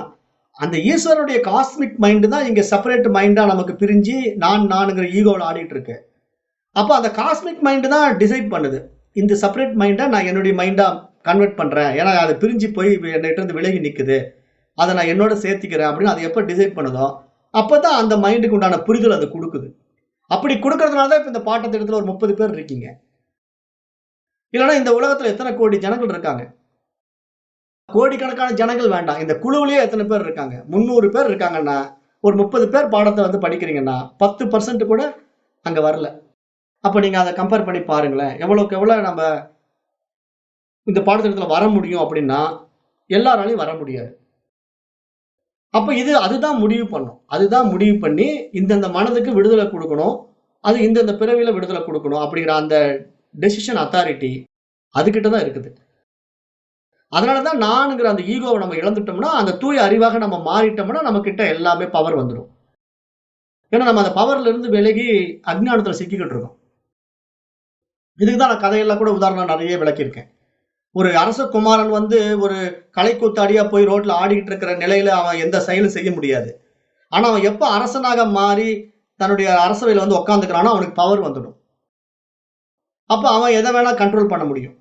அந்த ஈஸ்வரனுடைய காஸ்மிக் மைண்ட் தான் இங்க செப்பரேட் மைண்டா நமக்கு பிரிஞ்சு நானுங்கிற ஈகோவில் ஆடிட்டு இருக்கு. அப்ப அந்த காஸ்மிக் மைண்ட் தான் டிசைட் பண்ணுது. இந்த செப்பரேட் மைண்டை நான் என்னுடைய மைண்டா கன்வெர்ட் பண்றேன். ஏன்னா அது பிரிஞ்சு போய் என்கிட்ட இருந்து விலகி நிக்குது. அதை நான் என்னோட சேர்த்திக்கிறேன் அப்படின்னு அது எப்ப டிசைட் பண்ணுதோ அப்பதான் அந்த மைண்டுக்கு உண்டான புரிதல் அது கொடுக்குது. அப்படி கொடுக்கறதுனால தான் இப்ப இந்த பாட்டத்திட்டத்துல ஒரு 30 பேர் இருக்கீங்க. இல்லைன்னா இந்த உலகத்துல எத்தனை கோடி ஜனங்கள் இருக்காங்க? கோடிக்கணக்கான ஜனங்கள் வேண்டாம். இந்த குழுவிலேயே எத்தனை பேர் இருக்காங்க? 300 பேர் இருக்காங்கன்னா, ஒரு 30 பேர் பாடத்தை வந்து படிக்கிறீங்கன்னா 10% கூட அங்க வரல. அப்ப நீங்க அதை கம்பேர் பண்ணி பாருங்களேன். எவ்வளவுக்கு எவ்வளவு நம்ம இந்த பாடத்திட்டத்துல வர முடியும் அப்படின்னா, எல்லாராலையும் வர முடியாது. அப்ப அதுதான் முடிவு பண்ணும். அதுதான் முடிவு பண்ணி இந்தந்த மனதுக்கு விடுதலை கொடுக்கணும். அது இந்தந்த பிறவியில விடுதலை கொடுக்கணும் அப்படிங்கிற அந்த டெசிஷன் அத்தாரிட்டி அதுகிட்ட தான் இருக்குது. அதனாலதான் நானுங்கிற அந்த ஈகோவை நம்ம இழந்துட்டோம்னா, அந்த தூய அறிவாக நம்ம மாறிட்டோம்னா, நம்ம கிட்ட எல்லாமே பவர் வந்துடும். ஏன்னா நம்ம அந்த பவர்ல இருந்து விலகி அஜ்ஞானத்துல சிக்கிக்கிட்டு இருக்கோம். இதுக்கு தான் நான் கதையெல்லாம் கூட உதாரணம் நிறைய விளக்கியிருக்கேன். ஒரு அரச குமாரன் வந்து ஒரு கலைக்கூத்தாடியா போய் ரோட்ல ஆடிக்கிட்டு இருக்கிற நிலையில அவன் எந்த செயலும் செய்ய முடியாது. ஆனா அவன் எப்ப அரசனாக மாறி தன்னுடைய அரசவையில வந்து உட்காந்துக்கிறானோ அவனுக்கு பவர் வந்துடும். அப்ப அவன் எதை வேணா கண்ட்ரோல் பண்ண முடியும்.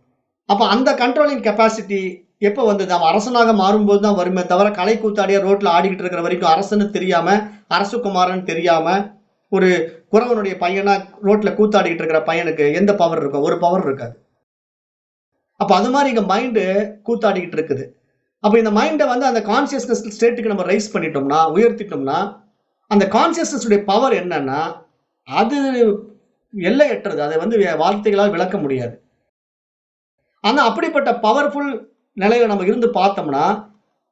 அப்ப அந்த கண்ட்ரோலிங் கெப்பாசிட்டி எப்ப வந்தது? அவன் அரசனாக மாறும்போது தான் வருமே தவிர, கலைக்கூத்தாடியா ரோட்ல ஆடிக்கிட்டு இருக்கிற வரைக்கும் அரசன்னு தெரியாம, அரசகுமாரன் தெரியாம, ஒரு குறவனுடைய பையனா ரோட்ல கூத்தாடிக்கிட்டு இருக்கிற பையனுக்கு எந்த பவர் இருக்கும்? ஒரு பவர் இருக்காது. அப்ப அது மாதிரி இங்க மைண்டு கூத்தாடிக்கிட்டு இருக்குது. அப்ப இந்த மைண்டை வந்து அந்த கான்சியஸ்னஸ் ஸ்டேட்டுக்கு நம்ம ரைஸ் பண்ணிட்டோம்னா, உயர்த்திட்டோம்னா, அந்த கான்சியஸ்னஸ் உடைய பவர் என்னன்னா, அது எல்லையற்றது. அதை வந்து வார்த்தைகளால் விளக்க முடியாது. ஆனா அப்படிப்பட்ட பவர்ஃபுல் நிலையில நம்ம இருந்து பார்த்தோம்னா,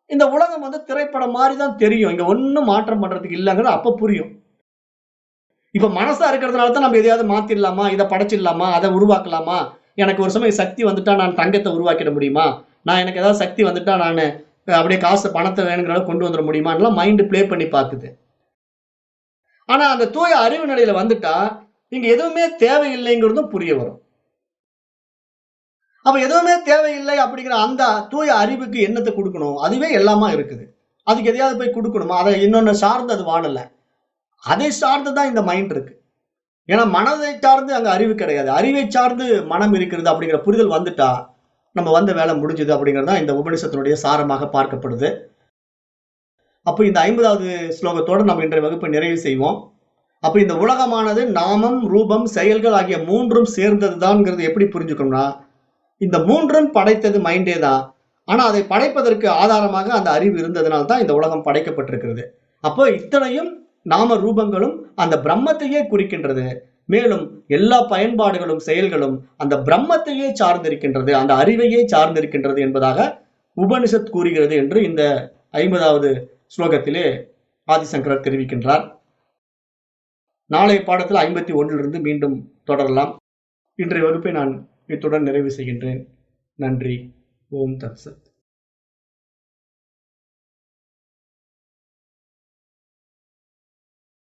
இந்த உலகம் வந்து திரைப்படம் மாதிரி தான் தெரியும். இங்க ஒண்ணும் மாற்றம் பண்றதுக்கு இல்லங்கிறது அப்ப புரியும். இப்ப மனசா இருக்கிறதுனால தான் நம்ம எதையாவது மாத்திடலாமா, இதை படைச்சிடலாமா, அதை உருவாக்கலாமா, எனக்கு ஒரு சமயம் சக்தி வந்துட்டா நான் தங்கத்தை உருவாக்கிட முடியுமா, நான் எனக்கு ஏதாவது சக்தி வந்துட்டா நான் அப்படியே காசு பணத்தை வேணுங்கிற அளவுக்கு கொண்டு வந்துட முடியுமான்லாம் மைண்ட் பிளே பண்ணி பார்க்குது. ஆனா அந்த தூய அறிவு நிலையில வந்துட்டா இங்க எதுவுமே தேவையில்லைங்கிறதும் புரிய வரும். அப்ப எதுவுமே தேவையில்லை அப்படிங்கிற அந்த தூய அறிவுக்கு என்னத்தை கொடுக்கணும்? அதுவே எல்லாமா இருக்குது. அதுக்கு எதையாவது போய் குடுக்கணுமா? அத இன்னொன்னு சார்ந்து அது வாழல. அதை சார்ந்து தான் இந்த மைண்ட் இருக்கு. ஏன்னா மனதை சார்ந்து அங்க அறிவு கிடையாது. அறிவை சார்ந்து மனம் இருக்கிறது அப்படிங்கிற புரிதல் வந்துட்டா, நம்ம வந்த வேலை முடிஞ்சது அப்படிங்கிறது தான் இந்த உபநிஷத்தினுடைய சாரமாக பார்க்கப்படுது. அப்ப இந்த 50வது ஸ்லோகத்தோட நம்ம இன்றைய வகுப்பை நிறைவு செய்வோம். அப்ப இந்த உலகமானது நாமம், ரூபம், செயல்கள் ஆகிய 3ம் சேர்ந்ததுதான்ங்கிறது எப்படி புரிஞ்சுக்கணும்னா, இந்த 3ம் படைத்தது மைண்டே தான். ஆனா அதை படைப்பதற்கு ஆதாரமாக அந்த அறிவு இருந்ததனால தான் இந்த உலகம் படைக்கப்பட்டிருக்கிறது. அப்போ இத்தனையும் நாம ரூபங்களும் அந்த பிரம்மத்தையே குறிக்கின்றது. மேலும் எல்லா பயன்பாடுகளும், செயல்களும் அந்த பிரம்மத்தையே சார்ந்திருக்கின்றது, அந்த அறிவையே சார்ந்திருக்கின்றது என்பதாக உபனிஷத் கூறுகிறது என்று இந்த 50வது ஸ்லோகத்திலே ஆதிசங்கரர் தெரிவிக்கின்றார். நாளைய பாடத்தில் 51லிருந்து மீண்டும் தொடரலாம். இன்றைய வகுப்பை நான் இத்துடன் நிறைவு செய்கின்றேன். நன்றி. ஓம் தத்சத்.